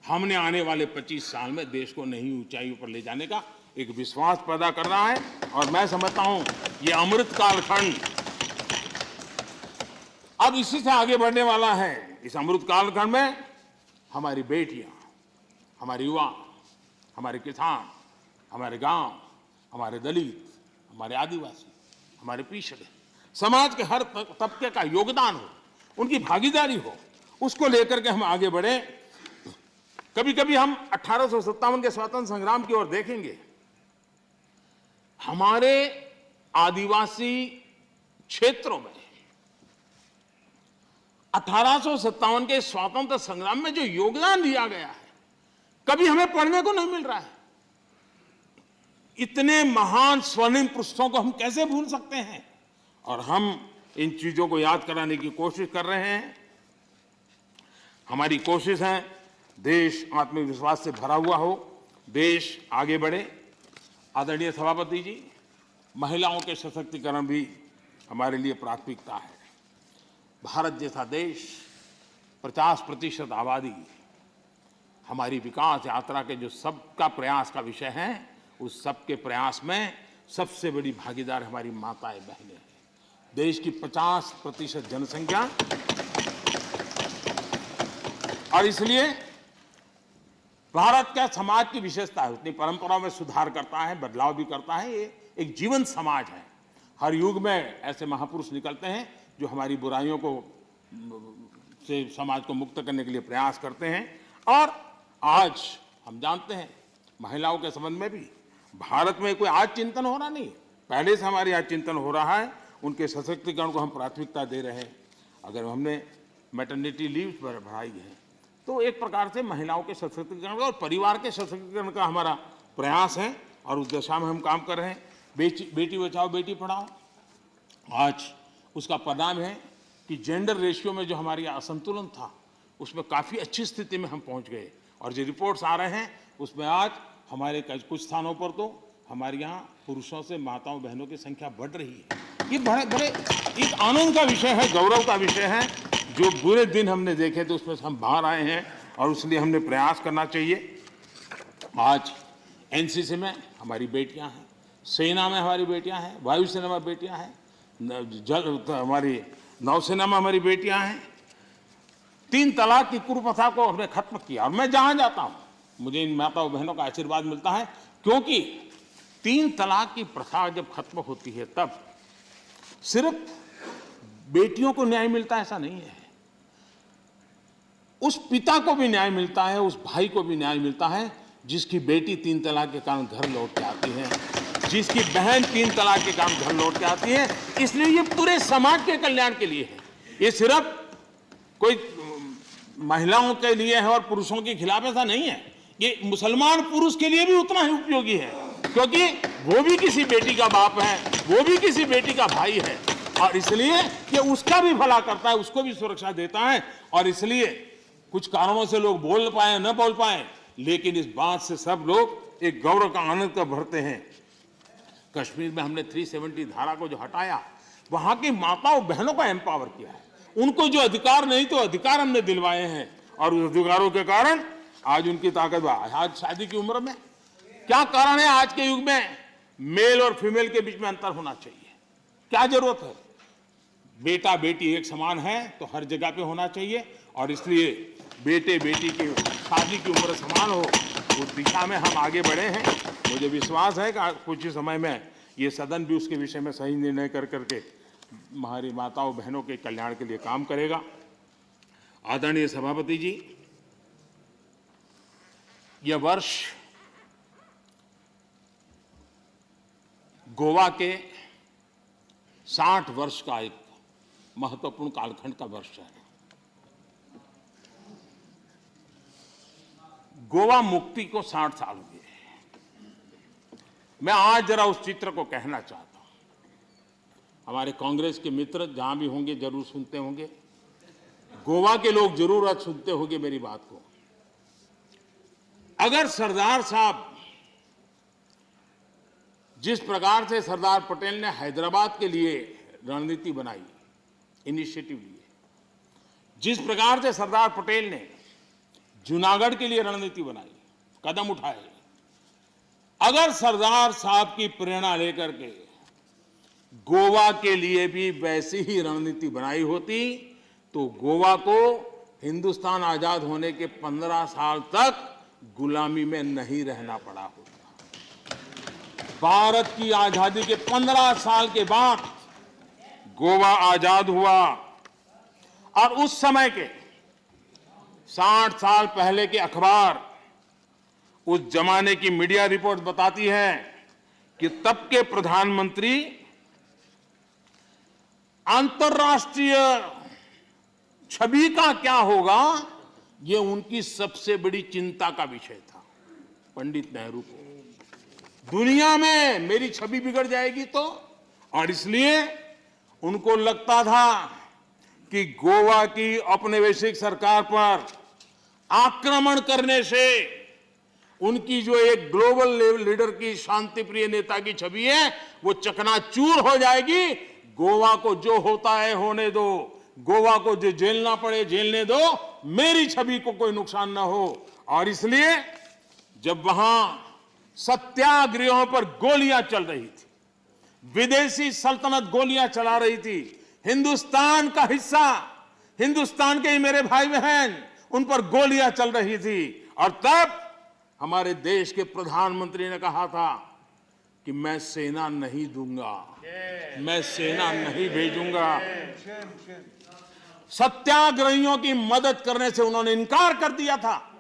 हमने आने वाले 25 साल में देश को नई ऊंचाइयों पर ले जाने का एक विश्वास पैदा करना है। और मैं समझता हूं ये अमृत कालखंड अब इसी से आगे बढ़ने वाला है। इस अमृत कालखंड में हमारी बेटियां, हमारे युवा, हमारे किसान, हमारे गांव, हमारे दलित, हमारे आदिवासी, हमारे पिछड़े समाज के हर तबके का योगदान हो, उनकी भागीदारी हो, उसको लेकर के हम आगे बढ़े। कभी कभी हम 1857 के स्वतंत्र संग्राम की ओर देखेंगे। हमारे आदिवासी क्षेत्रों में 1857 के स्वतंत्र संग्राम में जो योगदान दिया गया है, कभी हमें पढ़ने को नहीं मिल रहा है। इतने महान स्वर्णिम पुरुषों को हम कैसे भूल सकते हैं? और हम इन चीजों को याद कराने की कोशिश कर रहे हैं। हमारी कोशिश है देश आत्मविश्वास से भरा हुआ हो, देश आगे बढ़े। आदरणीय सभापति जी, महिलाओं के सशक्तिकरण भी हमारे लिए प्राथमिकता है। भारत जैसा देश, 50% आबादी, हमारी विकास यात्रा के जो सबका प्रयास का विषय है, उस सबके प्रयास में सबसे बड़ी भागीदार हमारी माताएं बहनें हैं। देश की 50% जनसंख्या, और इसलिए भारत का समाज की विशेषता है, अपनी परंपराओं में सुधार करता है, बदलाव भी करता है। ये एक जीवंत समाज है। हर युग में ऐसे महापुरुष निकलते हैं जो हमारी बुराइयों को से समाज को मुक्त करने के लिए प्रयास करते हैं। और आज हम जानते हैं महिलाओं के संबंध में भी भारत में कोई आज चिंतन हो रहा नहीं, पहले से हमारे आज चिंतन हो रहा है। उनके सशक्तिकरण को हम प्राथमिकता दे रहे हैं। अगर हमने मैटरनिटी लीव बढ़ाई है तो एक प्रकार से महिलाओं के सशक्तिकरण और परिवार के सशक्तिकरण का हमारा प्रयास है, और उस दिशा में हम काम कर रहे हैं। बेटी बचाओ बेटी पढ़ाओ, आज उसका परिणाम है कि जेंडर रेशियो में जो हमारी असंतुलन था, उसमें काफ़ी अच्छी स्थिति में हम पहुंच गए। और जो रिपोर्ट्स आ रहे हैं उसमें आज हमारे कुछ स्थानों पर तो हमारे यहाँ पुरुषों से माताओं बहनों की संख्या बढ़ रही है। ये बड़े बड़े एक आनंद का विषय है, गौरव का विषय है। जो बुरे दिन हमने देखे थे उसमें से हम बाहर आए हैं, और इसलिए हमने प्रयास करना चाहिए। आज एनसीसी में हमारी बेटियां हैं, सेना में हमारी बेटियां हैं, वायुसेना में बेटियां हैं, हमारी नौसेना में हमारी बेटियां हैं। 3 तलाक की कुप्रथा को हमने खत्म किया, और मैं जहां जाता हूं मुझे इन माताओं बहनों का आशीर्वाद मिलता है, क्योंकि 3 तलाक की प्रथा जब खत्म होती है तब सिर्फ बेटियों को न्याय मिलता है ऐसा नहीं है, उस पिता को भी न्याय मिलता है, उस भाई को भी न्याय मिलता है जिसकी बेटी 3 तलाक के कारण घर लौट के आती है, जिसकी बहन 3 तलाक के कारण घर लौट के आती है। इसलिए ये पूरे समाज के कल्याण के लिए है, ये सिर्फ कोई महिलाओं के लिए है और पुरुषों के खिलाफ ऐसा नहीं है। ये मुसलमान पुरुष के लिए भी उतना ही उपयोगी है, क्योंकि वो भी किसी बेटी का बाप है, वो भी किसी बेटी का भाई है, और इसलिए ये उसका भी भला करता है, उसको भी सुरक्षा देता है। और इसलिए कुछ कारणों से लोग बोल पाए न बोल पाए, लेकिन इस बात से सब लोग एक गौरव का आनंद का भरते हैं। कश्मीर में हमने 370 धारा को जो हटाया, वहां की माताओं बहनों को एम्पावर किया है, उनको जो अधिकार नहीं तो अधिकार हमने दिलवाए हैं, और उस अधिकारों के कारण आज उनकी ताकत। आज शादी की उम्र में क्या कारण है आज के युग में मेल और फीमेल के बीच में अंतर होना चाहिए? क्या जरूरत है? बेटा बेटी एक समान है तो हर जगह पे होना चाहिए, और इसलिए बेटे बेटी की शादी की उम्र समान हो, उस दिशा में हम आगे बढ़े हैं। मुझे विश्वास है कि कुछ ही समय में ये सदन भी उसके विषय में सही निर्णय कर करके हमारी माताओं बहनों के कल्याण के लिए काम करेगा। आदरणीय सभापति जी, यह वर्ष गोवा के 60 वर्ष का एक महत्वपूर्ण कालखंड का वर्ष है। गोवा मुक्ति को 60 साल हुए। मैं आज जरा उस चित्र को कहना चाहता हूं। हमारे कांग्रेस के मित्र जहां भी होंगे जरूर सुनते होंगे, गोवा के लोग जरूर आज सुनते होंगे मेरी बात को। अगर सरदार साहब जिस प्रकार से सरदार पटेल ने हैदराबाद के लिए रणनीति बनाई, इनिशिएटिव लिए, जिस प्रकार से सरदार पटेल ने जूनागढ़ के लिए रणनीति बनाई, कदम उठाए, अगर सरदार साहब की प्रेरणा लेकर के गोवा के लिए भी वैसी ही रणनीति बनाई होती तो गोवा को हिंदुस्तान आजाद होने के 15 साल तक गुलामी में नहीं रहना पड़ा होता। भारत की आजादी के 15 साल के बाद गोवा आजाद हुआ और उस समय के 60 साल पहले के अखबार, उस जमाने की मीडिया रिपोर्ट बताती है कि तब के प्रधानमंत्री अंतर्राष्ट्रीय छवि का क्या होगा, यह उनकी सबसे बड़ी चिंता का विषय था। पंडित नेहरू को दुनिया में मेरी छवि बिगड़ जाएगी तो, और इसलिए उनको लगता था कि गोवा की औपनिवेशिक सरकार पर आक्रमण करने से उनकी जो एक ग्लोबल लीडर की शांतिप्रिय नेता की छवि है वो चकनाचूर हो जाएगी। गोवा को जो होता है होने दो, गोवा को जो झेलना पड़े झेलने दो, मेरी छवि को कोई नुकसान ना हो। और इसलिए जब वहां सत्याग्रहों पर गोलियां चल रही थी, विदेशी सल्तनत गोलियां चला रही थी, हिंदुस्तान का हिस्सा, हिंदुस्तान के ही मेरे भाई बहन, उन पर गोलियां चल रही थी, और तब हमारे देश के प्रधानमंत्री ने कहा था कि मैं सेना नहीं दूंगा, मैं सेना नहीं भेजूंगा। सत्याग्रहियों की मदद करने से उन्होंने इनकार कर दिया था।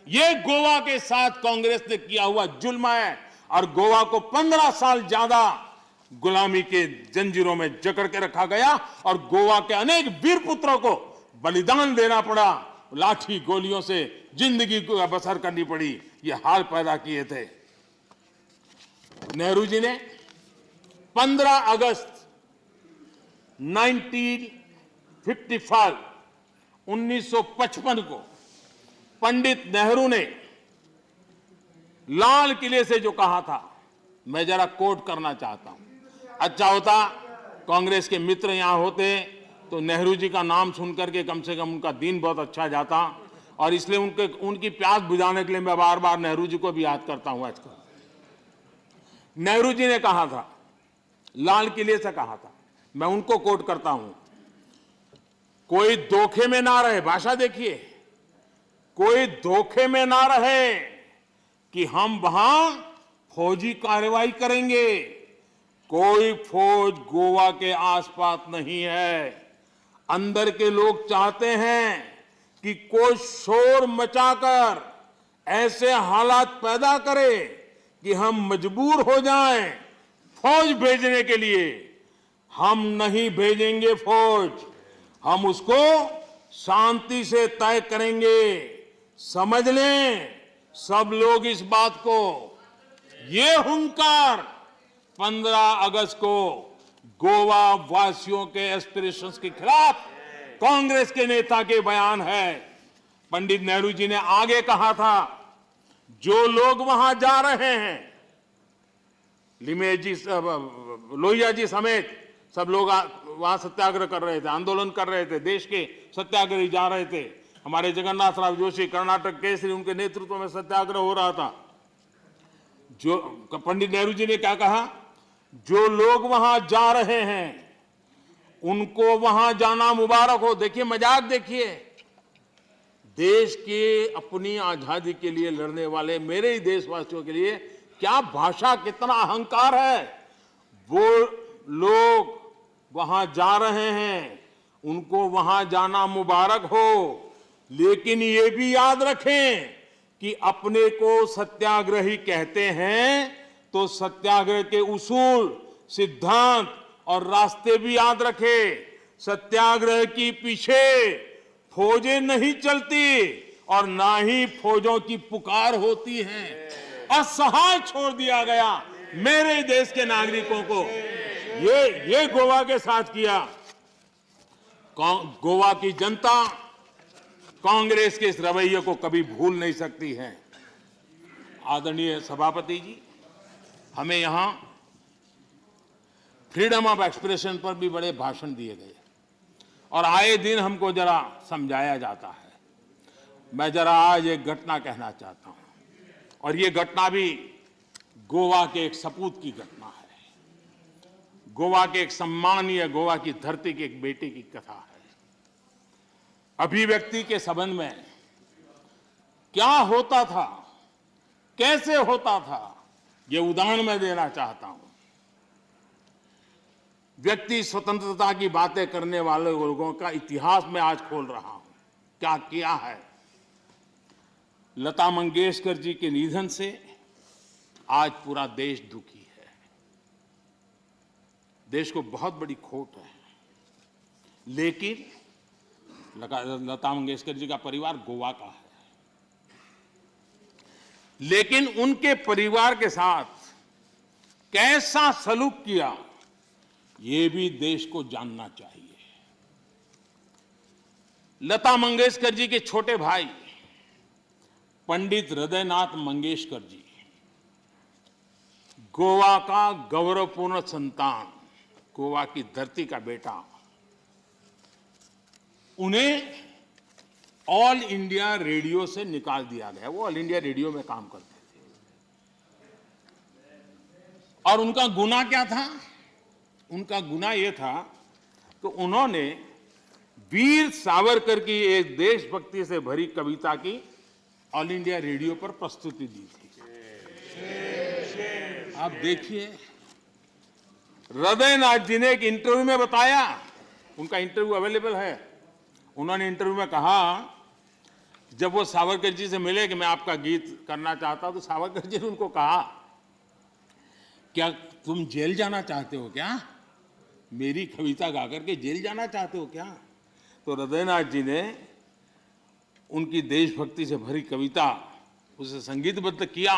यह गोवा के साथ कांग्रेस ने किया हुआ जुल्म है, और गोवा को 15 साल ज्यादा गुलामी के जंजीरों में जकड़ के रखा गया, और गोवा के अनेक वीर पुत्रों को बलिदान देना पड़ा, लाठी गोलियों से जिंदगी को बसर करनी पड़ी। ये हाल पैदा किए थे। नेहरू जी ने 15 अगस्त 1955 को पंडित नेहरू ने लाल किले से जो कहा था, मैं जरा कोट करना चाहता हूं। अच्छा होता कांग्रेस के मित्र यहां होते तो नेहरू जी का नाम सुनकर के कम से कम उनका दिन बहुत अच्छा जाता, और इसलिए उनकी प्यास बुझाने के लिए मैं बार बार नेहरू जी को भी याद करता हूं। आजकल नेहरू जी ने कहा था, लाल किले से कहा था, मैं उनको कोट करता हूं, कोई धोखे में ना रहे, भाषा देखिए, कोई धोखे में ना रहे कि हम वहां फौजी कार्रवाई करेंगे। कोई फौज गोवा के आसपास नहीं है। अंदर के लोग चाहते हैं कि कोई शोर मचाकर ऐसे हालात पैदा करे कि हम मजबूर हो जाएं फौज भेजने के लिए। हम नहीं भेजेंगे फौज, हम उसको शांति से तय करेंगे। समझ लें सब लोग इस बात को। ये हुंकार 15 अगस्त को गोवा वासियों के एस्पिरेशंस के खिलाफ कांग्रेस के नेता के बयान है। पंडित नेहरू जी ने आगे कहा था, जो लोग वहां जा रहे हैं, लिमेज जी, लोहिया जी समेत सब लोग वहां सत्याग्रह कर रहे थे, आंदोलन कर रहे थे, देश के सत्याग्रही जा रहे थे। हमारे जगन्नाथ राव जोशी, कर्नाटक केसरी, उनके नेतृत्व में सत्याग्रह हो रहा था। जो पंडित नेहरू जी ने क्या कहा, जो लोग वहां जा रहे हैं उनको वहां जाना मुबारक हो। देखिए मजाक देखिए, देश के अपनी आजादी के लिए लड़ने वाले मेरे ही देशवासियों के लिए क्या भाषा, कितना अहंकार है। वो लोग वहां जा रहे हैं, उनको वहां जाना मुबारक हो, लेकिन ये भी याद रखें कि अपने को सत्याग्रही कहते हैं तो सत्याग्रह के उसूल, सिद्धांत और रास्ते भी याद रखें। सत्याग्रह की पीछे फौजें नहीं चलती और ना ही फौजों की पुकार होती है। असहाय छोड़ दिया गया मेरे देश के नागरिकों को। ये गोवा के साथ किया। गोवा की जनता कांग्रेस के इस रवैये को कभी भूल नहीं सकती है। आदरणीय सभापति जी, हमें यहां फ्रीडम ऑफ एक्सप्रेशन पर भी बड़े भाषण दिए गए और आए दिन हमको जरा समझाया जाता है। मैं जरा आज एक घटना कहना चाहता हूं और ये घटना भी गोवा के एक सपूत की घटना है। गोवा के एक सम्मानीय गोवा की धरती की एक बेटी की कथा है। अभिव्यक्ति के संबंध में क्या होता था, कैसे होता था, ये उदाहरण मैं देना चाहता हूं। व्यक्ति स्वतंत्रता की बातें करने वाले लोगों का इतिहास में आज खोल रहा हूं। क्या किया है। लता मंगेशकर जी के निधन से आज पूरा देश दुखी है। देश को बहुत बड़ी खोट है। लेकिन लता मंगेशकर जी का परिवार गोवा का है, लेकिन उनके परिवार के साथ कैसा सलूक किया ये भी देश को जानना चाहिए। लता मंगेशकर जी के छोटे भाई पंडित हृदयनाथ मंगेशकर जी गोवा का गौरवपूर्ण संतान, गोवा की धरती का बेटा, उन्हें ऑल इंडिया रेडियो से निकाल दिया गया। वो ऑल इंडिया रेडियो में काम करते थे और उनका गुनाह क्या था। उनका गुनाह यह था कि उन्होंने वीर सावरकर की एक देशभक्ति से भरी कविता की ऑल इंडिया रेडियो पर प्रस्तुति दी थी। आप देखिए, हृदयनाथ जी ने एक इंटरव्यू में बताया, उनका इंटरव्यू अवेलेबल है। उन्होंने इंटरव्यू में कहा, जब वो सावरकर जी से मिले कि मैं आपका गीत करना चाहता हूं, तो सावरकर जी ने उनको कहा, क्या तुम जेल जाना चाहते हो क्या? मेरी कविता गाकर के जेल जाना चाहते हो क्या? तो हृदयनाथ जी ने उनकी देशभक्ति से भरी कविता उसे संगीतबद्ध किया।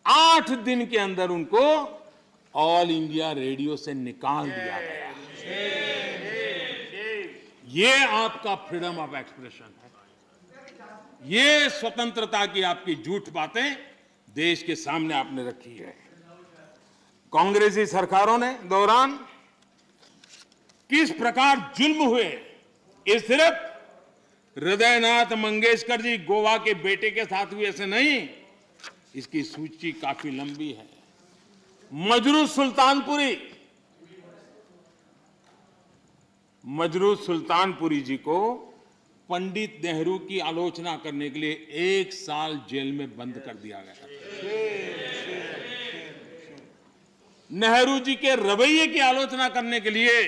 8 दिन के अंदर उनको ऑल इंडिया रेडियो से निकाल दिया गया। ये आपका फ्रीडम ऑफ एक्सप्रेशन है। ये स्वतंत्रता की आपकी झूठ बातें देश के सामने आपने रखी है। कांग्रेसी सरकारों ने दौरान किस प्रकार जुल्म हुए, ये सिर्फ हृदयनाथ मंगेशकर जी गोवा के बेटे के साथ हुए ऐसे नहीं, इसकी सूची काफी लंबी है। मजरू सुल्तानपुरी जी को पंडित नेहरू की आलोचना करने के लिए 1 साल जेल में बंद कर दिया गया। नेहरू जी के रवैये की आलोचना करने के लिए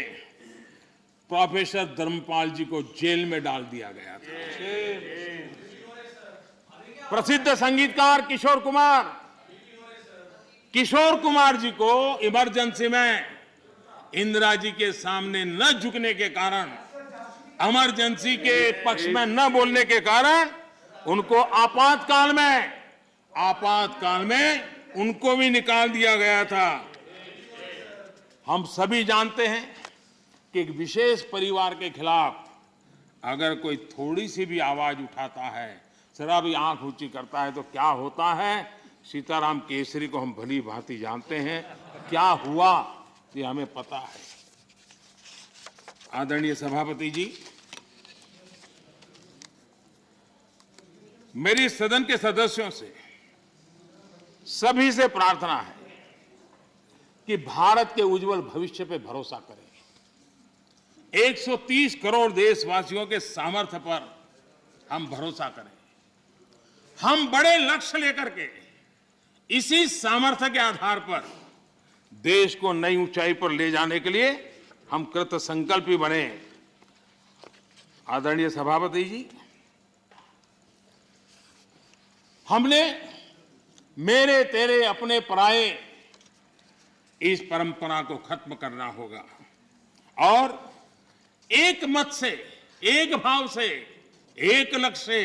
प्रोफेसर धर्मपाल जी को जेल में डाल दिया गया था। प्रसिद्ध संगीतकार किशोर कुमार जी को इमरजेंसी में इंदिरा जी के सामने न झुकने के कारण, इमरजेंसी के पक्ष में न बोलने के कारण उनको आपातकाल में उनको भी निकाल दिया गया था। हम सभी जानते हैं कि एक विशेष परिवार के खिलाफ अगर कोई थोड़ी सी भी आवाज उठाता है, जरा भी आंख ऊंची करता है, तो क्या होता है। सीताराम केसरी को हम भली भांति जानते हैं, क्या हुआ ये हमें पता है। आदरणीय सभापति जी, मेरी सदन के सदस्यों से, सभी से प्रार्थना है कि भारत के उज्जवल भविष्य पे भरोसा करें। 130 करोड़ देशवासियों के सामर्थ्य पर हम भरोसा करें। हम बड़े लक्ष्य लेकर के इसी सामर्थ्य के आधार पर देश को नई ऊंचाई पर ले जाने के लिए हम कृत संकल्पी बने। आदरणीय सभापति जी, हमने मेरे तेरे अपने पराये इस परंपरा को खत्म करना होगा और एक मत से, एक भाव से, एक लक्ष्य से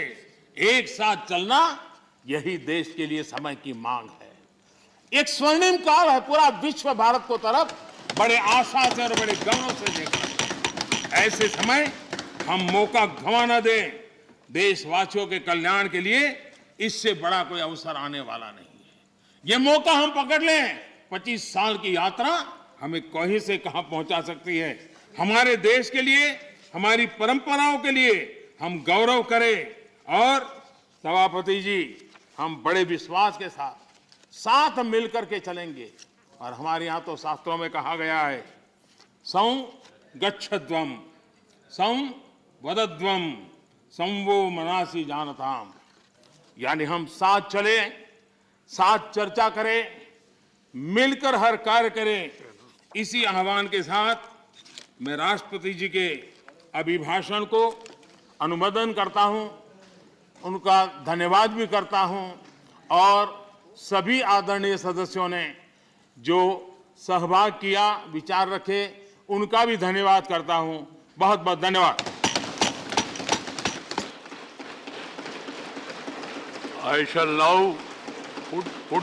एक साथ चलना, यही देश के लिए समय की मांग है। एक स्वर्णिम काल है, पूरा विश्व भारत को तरफ बड़े आशा से और बड़े गौरव से देख रहा है। ऐसे समय हम मौका गंवा न दें। देशवासियों के कल्याण के लिए इससे बड़ा कोई अवसर आने वाला नहीं है। ये मौका हम पकड़ लें। 25 साल की यात्रा हमें कहीं से कहां पहुंचा सकती है। हमारे देश के लिए, हमारी परंपराओं के लिए हम गौरव करें। और सभापति जी, हम बड़े विश्वास के साथ मिलकर के चलेंगे। और हमारे यहां तो शास्त्रों में कहा गया है, सं गच्छध्वम, सं वदध्वम, संवो मनासी जानताम। यानी हम साथ चले, साथ चर्चा करें, मिलकर हर कार्य करें। इसी आह्वान के साथ मैं राष्ट्रपति जी के अभिभाषण को अनुमोदन करता हूं, उनका धन्यवाद भी करता हूं। और सभी आदरणीय सदस्यों ने जो सहभाग किया, विचार रखे, उनका भी धन्यवाद करता हूं। बहुत बहुत धन्यवाद।
I shall now put the